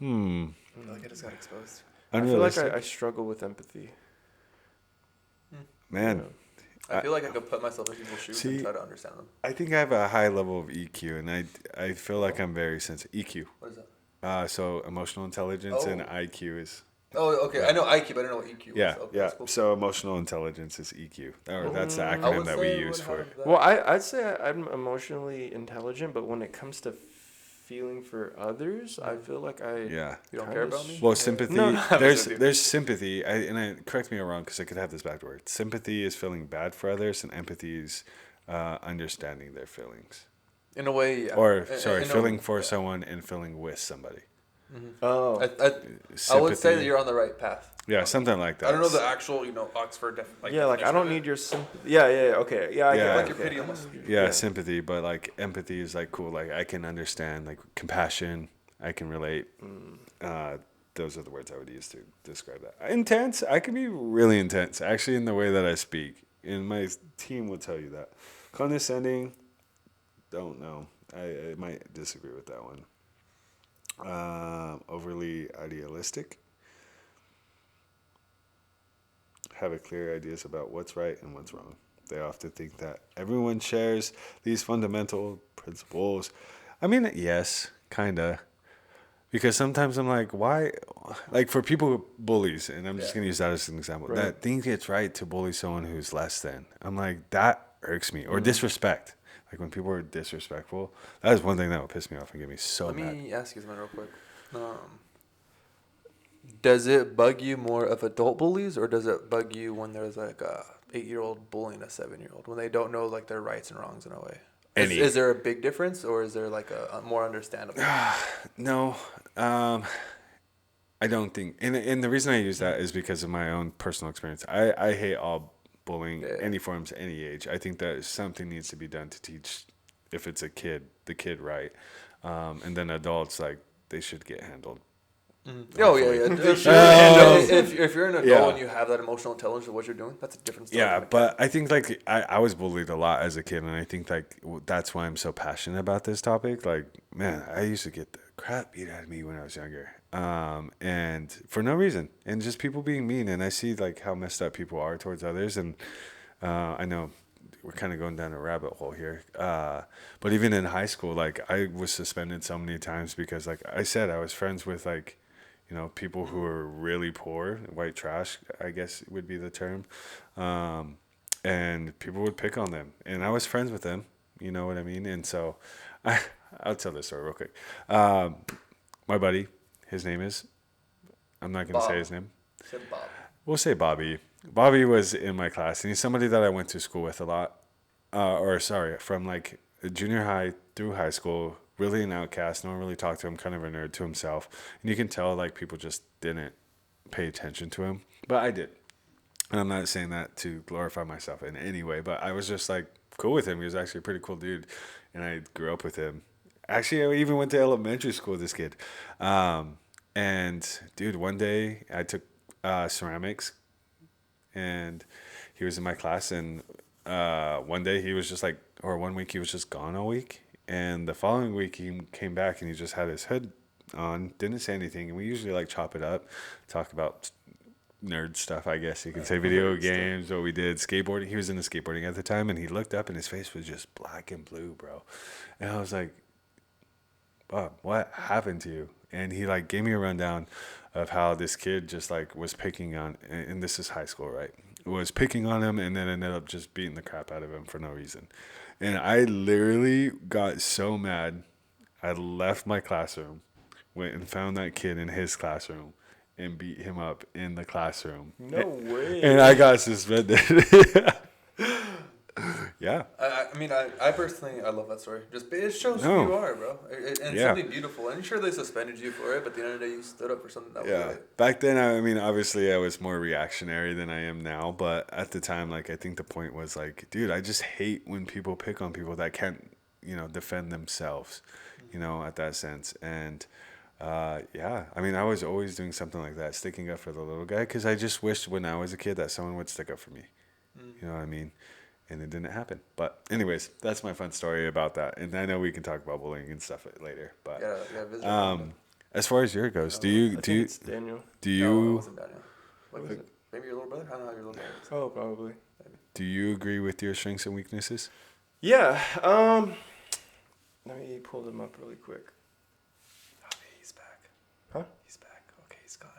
I feel like I just got exposed. I feel like Unrealistic. I struggle with empathy. Man, I feel like I could put myself in people's shoes and See- try to understand them. I think I have a high level of EQ, and I feel like I'm very sensitive. EQ. What is that? So emotional intelligence and Oh. IQ is. Oh, okay. I know IQ, but I don't know what EQ Yeah, is. Okay, yeah. that's cool. So emotional intelligence is EQ, or that's the I acronym would that we say use would for have it. that. Well, I'd say I'm emotionally intelligent, but when it comes to feeling for others, I feel like Yeah. You don't kinda care about me? Well, sympathy. No, no, there's sympathy. Correct me if I'm wrong, because I could have this backward. Sympathy is feeling bad for others, and empathy is understanding their feelings. In a way, yeah. Or In- sorry, in a- feeling for someone and feeling with somebody. Oh, I would say that Sympathy. you're on the right path. Yeah, something like that. I don't know the actual, Oxford. yeah, like I definition don't of need it. your sympathy. Yeah, okay, yeah, I Yeah. get Like your okay. pity almost. Yeah, sympathy, but like empathy is like cool. Like I can understand, like compassion. I can relate. Those are the words I would use to describe that. Intense. I can be really intense, actually, in the way that I speak, and my team will tell you that. Condescending. Don't know. I might disagree with that one. Overly idealistic. Have a clear ideas about what's right and what's wrong. They often think that everyone shares these fundamental principles. I mean, yes, kinda. Because sometimes I'm like, why? Like for people who bullies, and I'm just Yeah. gonna use that as an example. Right. That think it's right to bully someone who's less than. I'm like, that irks me. Or disrespect. Like when people are disrespectful, that is one thing that will piss me off and get me so Let mad. me ask you something real quick. Does it bug you more of adult bullies, or does it bug you when there's like a 8-year-old bullying a 7-year-old when they don't know like their rights and wrongs in a way? Is there a big difference, or is there like a more understandable? No, I don't think. And the reason I use that is because of my own personal experience. I hate all bullying, any forms, any age. I think that something needs to be done to teach, if it's a kid, the kid right. And then adults, like, they should get handled. Oh yeah. If you're an adult Yeah. and you have that emotional intelligence of what you're doing, that's a different story. Yeah, but I think like I was bullied a lot as a kid, and I think like that's why I'm so passionate about this topic. Like, man, I used to get the crap beat out of me when I was younger, and for no reason, and just people being mean. And I see like how messed up people are towards others, and I know we're kind of going down a rabbit hole here. But even in high school, like I was suspended so many times because, like I said, I was friends with like, people who are really poor, white trash, I guess would be the term. And people would pick on them. And I was friends with them, you know what I mean? And so I'll tell this story real quick. My buddy, his name is, I'm not going to say his name. Say Bob. We'll say Bobby. Bobby was in my class, and he's somebody that I went to school with a lot. From like junior high through high school, really an outcast. No one really talked to him, kind of a nerd to himself. And you can tell like people just didn't pay attention to him. But I did. And I'm not saying that to glorify myself in any way, but I was just like cool with him. He was actually a pretty cool dude. And I grew up with him. Actually, I even went to elementary school with this kid. And dude, one day I took ceramics, and he was in my class, and one day he was just like, or one week he was just gone all week, and the following week he came back and he just had his hood on, didn't say anything, and we usually like chop it up, talk about nerd stuff, I guess you can say, video games, what we did, skateboarding. He was into skateboarding at the time, and he looked up and his face was just black and blue, bro. And I was like, Bob, what happened to you? And he like gave me a rundown of how this kid just like was picking on, and this is high school, right? Was picking on him, and then ended up just beating the crap out of him for no reason. And I literally got so mad, I left my classroom, went and found that kid in his classroom, and beat him up in the classroom. No way. And I got suspended. Yeah. I mean, I personally, I love that story. Just it shows No. who you are, bro. And Yeah. something beautiful. And sure, they suspended you for it, but at the end of the day, you stood up for something that was Yeah. right. Back then, I mean, obviously, I was more reactionary than I am now. But at the time, like, I think the point was like, dude, I just hate when people pick on people that can't, defend themselves, at that sense. And yeah, I mean, I was always doing something like that, sticking up for the little guy, because I just wished when I was a kid that someone would stick up for me. You know what I mean? And it didn't happen. But anyways, that's my fun story about that. And I know we can talk about bullying and stuff later. But Yeah, visit. as far as your goes, I think it's Daniel. do No, it you wasn't Daniel. What was it? Maybe your little brother? I don't know how your little brother is. Oh, probably. do you agree with your strengths and weaknesses? Yeah. Let me pull them up really quick. He's back. Huh? He's back. Okay, he's gone.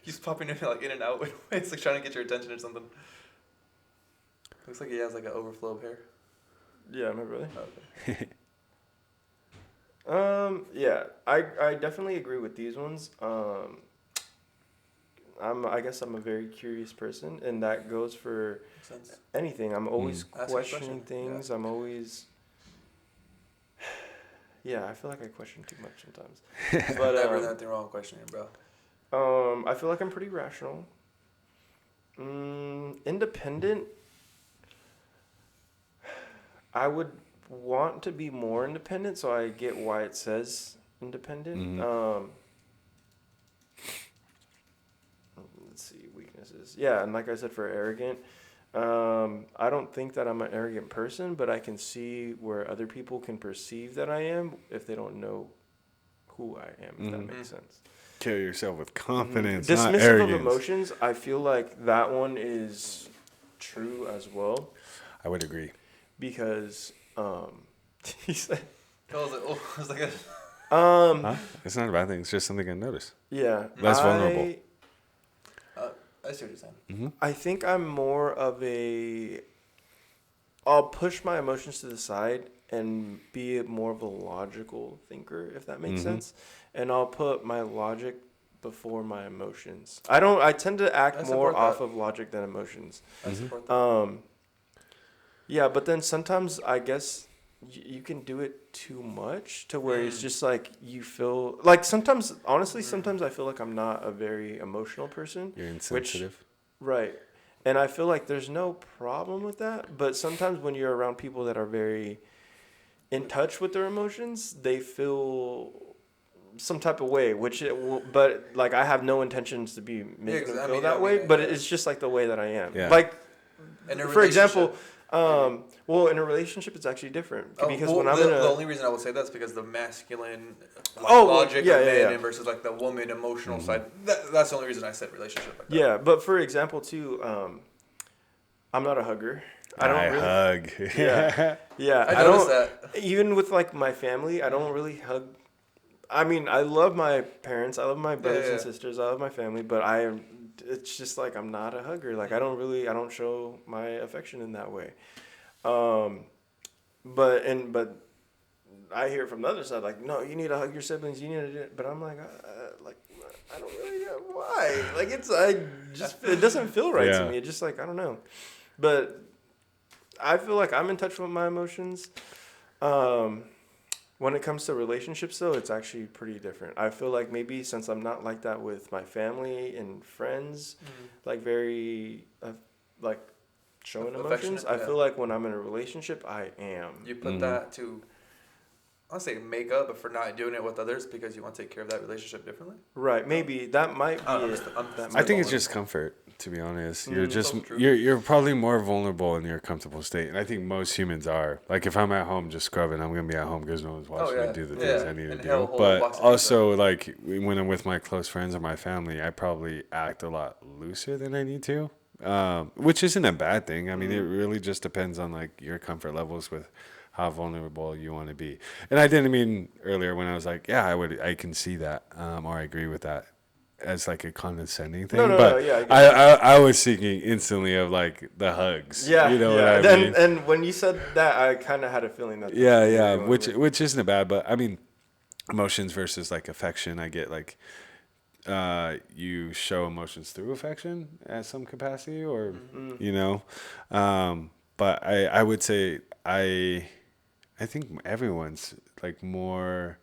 He's popping in and out. It's like trying to get your attention or something. Looks like he has like an overflow of hair. Yeah, my brother. Okay. Yeah, I definitely agree with these ones. I guess I'm a very curious person, and that goes for Makes sense. anything. I'm always Ask a questioning question. things. I'm always. Yeah, I feel like I question too much sometimes. But Never nothing wrong with questioning, bro. I feel like I'm pretty rational. Independent. I would want to be more independent, so I get why it says independent. Mhm. Let's see, weaknesses. Yeah, and like I said, for arrogant, I don't think that I'm an arrogant person, but I can see where other people can perceive that I am if they don't know who I am, if that makes sense. Carry yourself with confidence, not Dismissive arrogance. of emotions, I feel like that one is true as well, I would agree. because he said, It was like a. Huh? It's not a bad thing. It's just something I noticed. yeah, Less vulnerable. I see what you're saying. I think I'm more of I'll push my emotions to the side and be more of a logical thinker, if that makes sense. And I'll put my logic before my emotions. I tend to act I more support off that. of logic than emotions. I support that. Yeah, but then sometimes I guess you can do it too much to where it's just like you feel like sometimes, honestly, sometimes I feel like I'm not a very emotional person. You're insensitive. Right. And I feel like there's no problem with that. But sometimes when you're around people that are very in touch with their emotions, they feel some type of way, but like I have no intentions to be making 'cause them I feel mean, that I way, mean, but it's just like the way that I am. Yeah. Like, In a for example, relationship, well, in a relationship, it's actually different because well, when I'm the in a only reason I would say that's because the masculine Oh, logic yeah, of yeah, man yeah. versus like the woman emotional side. That's the only reason I said relationship. Like that. yeah, but for example too, I'm not a hugger. I don't really hug. Yeah. Yeah, I I noticed don't. that. Even with like my family, I don't really hug. I mean, I love my parents. I love my brothers and yeah. sisters. I love my family, but it's just like I'm not a hugger. Like I don't show my affection in that way. But I hear from the other side like, no, you need to hug your siblings. You need to do it. But I'm like, I don't really know why. Like it doesn't feel right Yeah. to me. It's just like I don't know. But I feel like I'm in touch with my emotions. When it comes to relationships, though, it's actually pretty different. I feel like maybe since I'm not like that with my family and friends, like very, like showing emotions, I yeah. feel like when I'm in a relationship, I am. You put that to, I don't say make up, but for not doing it with others because you want to take care of that relationship differently. Right, maybe that might be I don't it. understand. That I might think be it's it. just comfort, to be honest. You're just that's true. you're probably more vulnerable in your comfortable state, and I think most humans are. Like if I'm at home just scrubbing, I'm gonna be at home because no one's watching me do the things I need to And do. hell, whole But box of also, like when I'm with my close friends or my family, I probably act a lot looser than I need to, which isn't a bad thing. I mean, it really just depends on like your comfort levels with how vulnerable you want to be. And I didn't mean earlier when I was like, yeah, I can see that, or I agree with that as like a condescending thing. But yeah, I get I was thinking instantly of like the hugs. Yeah, You know yeah. what I mean? And when you said that, I kind of had a feeling that. Yeah, that's what you were yeah. going Which with. which isn't bad, but I mean, emotions versus like affection. I get like you show emotions through affection at some capacity, or you know. but I would say I think everyone's like more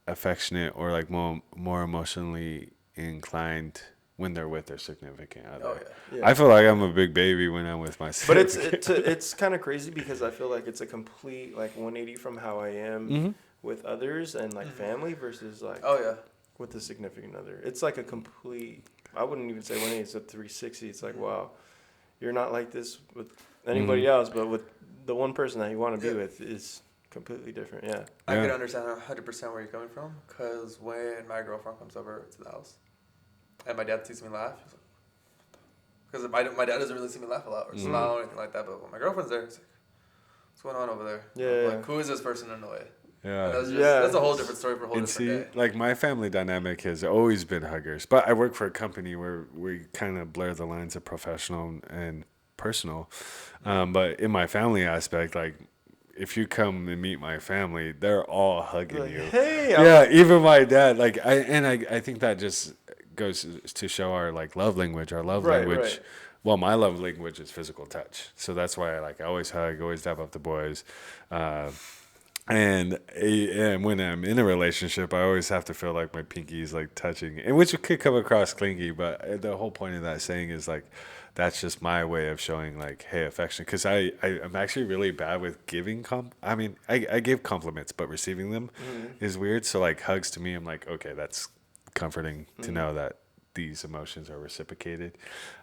affectionate or like more emotionally inclined when they're with their significant other. Oh yeah. Yeah. I feel like I'm a big baby when I'm with my But significant. it's kind of crazy because I feel like it's a complete like 180 from how I am Mm-hmm. with others and like family versus like Oh yeah. with the significant other. It's like a complete. I wouldn't even say 180. It's a 360. It's like wow, you're not like this with anybody else, but with the one person that you want to be with is completely different. Yeah. I Yeah. can understand 100% where you're coming from, because when my girlfriend comes over to the house, and my dad sees me laugh, because my dad doesn't really see me laugh a lot or smile or anything like that, but when my girlfriend's there, it's like, what's going on over there? Yeah. Like, who is this person in the way? Yeah. And that's just, Yeah. that's a whole different story for a whole And different see, day. like my family dynamic has always been huggers, but I work for a company where we kind of blur the lines of professional and personal. But in my family aspect, like if you come and meet my family, they're all hugging Like, you. hey. Yeah, even my dad. Like I think that just goes to show our like love language. Our love Right, language. right. Well, my love language is physical touch, so that's why I always hug, always dap up the boys. And when I'm in a relationship, I always have to feel like my pinky is like touching, and which could come across clingy, but the whole point of that saying is like that's just my way of showing like hey affection, because I'm actually really bad with giving I give compliments, but receiving them is weird. So like hugs to me, I'm like okay, that's comforting to know that these emotions are reciprocated.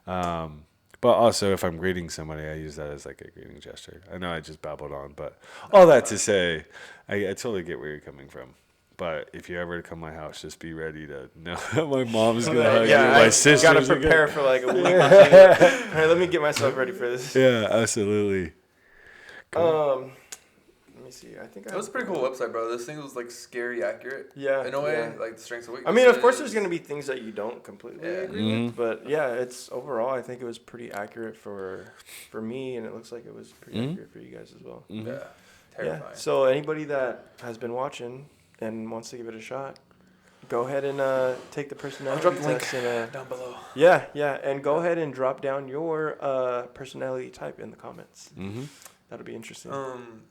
But also, if I'm greeting somebody, I use that as like a greeting gesture. I know I just babbled on, but all that to say, I totally get where you're coming from. But if you ever come to my house, just be ready to know that my mom's gonna hug you. My I sister's gotta gonna- prepare for like a week. All right, let me get myself ready for this. Yeah, absolutely. Let me see. I think It was a pretty cool website, bro. This thing was like scary accurate. Yeah, In a way, yeah. like the strengths and I weaknesses. mean, of course, there's gonna be things that you don't completely Yeah. agree with, but yeah, it's overall. I think it was pretty accurate for me, and it looks like it was pretty accurate for you guys as well. Yeah. Yeah. Terrifying. So anybody that has been watching and wants to give it a shot, go ahead and take the personality I'll drop the link test and down below. yeah, and go ahead and drop down your personality type in the comments. Mm-hmm. That'll be interesting.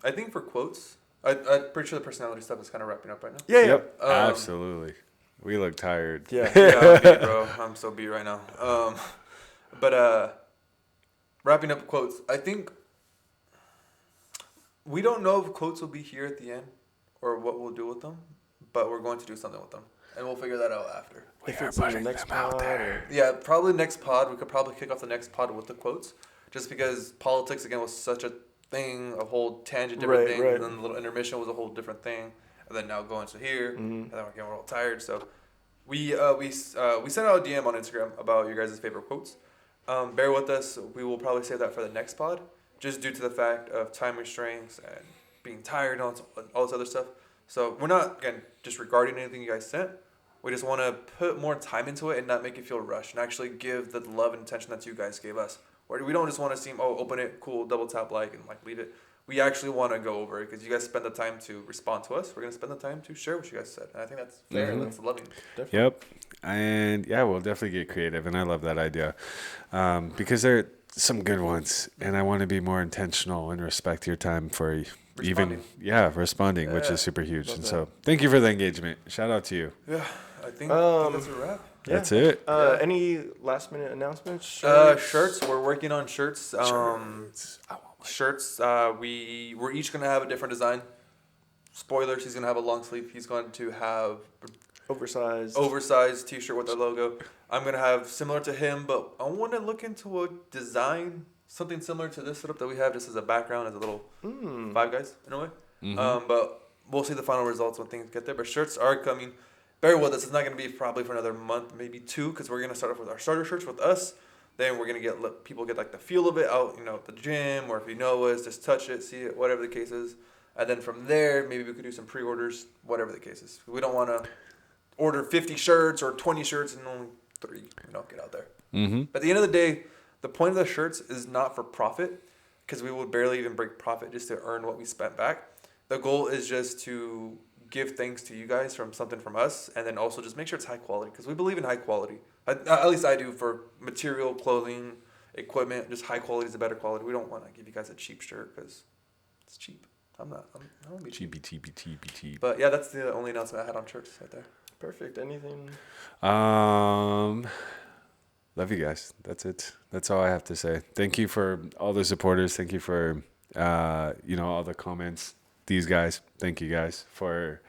I think for quotes, I'm pretty sure the personality stuff is kind of wrapping up right now. yeah. Yep, Um, absolutely. We look tired. Yeah. Yeah, I'm beat, bro. I'm so beat right now. But wrapping up quotes, I think we don't know if quotes will be here at the end or what we'll do with them, but we're going to do something with them, and we'll figure that out after. If it's in the next pod or Yeah, probably next pod. We could probably kick off the next pod with the quotes, just because politics again was such a thing, a whole tangent, different Right, things, right. and then the little intermission was a whole different thing, and then now going to here, and then again we're all tired. So we sent out a DM on Instagram about your guys' favorite quotes. Bear with us. We will probably save that for the next pod, just due to the fact of time restraints and being tired and all this other stuff. So we're not again disregarding anything you guys sent. We just want to put more time into it and not make it feel rushed, and actually give the love and attention that you guys gave us. Where we don't just want to seem, open it, cool, double tap like, and like leave it. We actually want to go over it because you guys spend the time to respond to us. We're going to spend the time to share what you guys said. And I think that's fair and that's loving. definitely. Yep. And yeah, we'll definitely get creative. And I love that idea because there are some good ones. And I want to be more intentional and respect your time for responding, which Yeah. is super huge. Love And that. so thank you for the engagement. Shout out to you. Yeah, I think that's a wrap. Yeah. That's it. Any last minute announcements? Shirts. We're working on shirts. Shirts. We're each gonna have a different design. Spoilers. He's gonna have a long sleeve. He's going to have oversized T-shirt with our logo. I'm gonna have similar to him, but I want to look into a design, something similar to this setup that we have, just as a background, as a little Five Guys in a way. But we'll see the final results when things get there. But shirts are coming. Bear with us. It's not gonna be probably for another month, maybe 2, because we're gonna start off with our starter shirts with us. Then we're gonna let people get like the feel of it out, at the gym, or if you know us, just touch it, see it, whatever the case is. And then from there, maybe we could do some pre-orders, whatever the case is. We don't want to order 50 shirts or 20 shirts and only 3, get out there. Mm-hmm. But at the end of the day, the point of the shirts is not for profit, because we would barely even break profit just to earn what we spent back. The goal is just to give thanks to you guys from something from us, and then also just make sure it's high quality, because we believe in high quality. At least I do, for material, clothing, equipment. Just high quality is a better quality. We don't want to give you guys a cheap shirt because it's cheap. I don't want to be cheap. TBT. But yeah, that's the only announcement I had on shirts right there. Perfect. Anything? Love you guys. That's it. That's all I have to say. Thank you for all the supporters. Thank you for, all the comments. These guys. Thank you guys for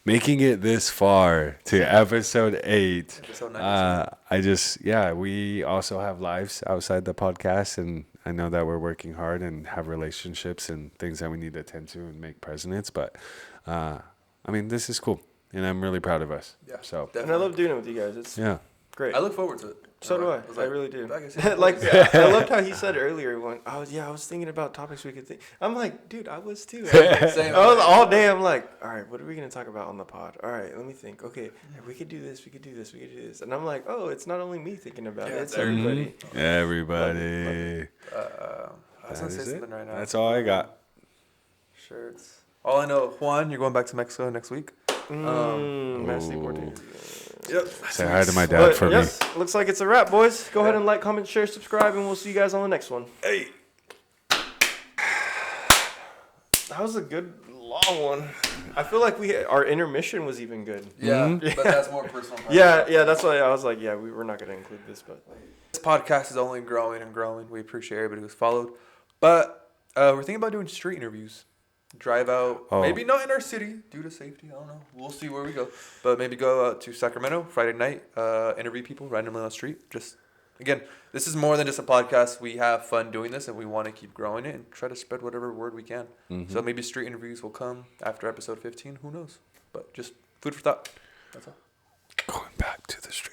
making it this far to episode 8. Episode 96. We also have lives outside the podcast, and I know that we're working hard and have relationships and things that we need to attend to and make presidents. But, this is cool, and I'm really proud of us. Yeah, So, definitely. And I love doing it with you guys. It's great. I look forward to it. So do I. was I really do. I can see Like, I loved how he said earlier when I was thinking about topics we could think. I'm like, dude, I was too. Same. I was all day. I'm like, all right, what are we gonna talk about on the pod? All right, let me think. Okay, we could do this. We could do this. We could do this. And I'm like, oh, it's not only me thinking about it. It's everybody. Everybody. I was going to say something right now. That's all I got. Shirts. All I know, Juan, you're going back to Mexico next week. Mass deportation. Yep. Say hi to my dad for me. Looks like it's a wrap, boys. Go ahead and like, comment, share, subscribe, and we'll see you guys on the next one. Hey. That was a good long one. I feel like our intermission was even good. Yeah, but that's more personal. Yeah, that's why I was like, we're not gonna include this, but This podcast is only growing and growing. We appreciate everybody who's followed. But we're thinking about doing street interviews. Drive out, maybe not in our city due to safety. I don't know. We'll see where we go. But maybe go out to Sacramento Friday night, interview people randomly on the street. Just, again, this is more than just a podcast. We have fun doing this, and we want to keep growing it and try to spread whatever word we can. So maybe street interviews will come after episode 15. Who knows? But just food for thought. That's all. Going back to the street.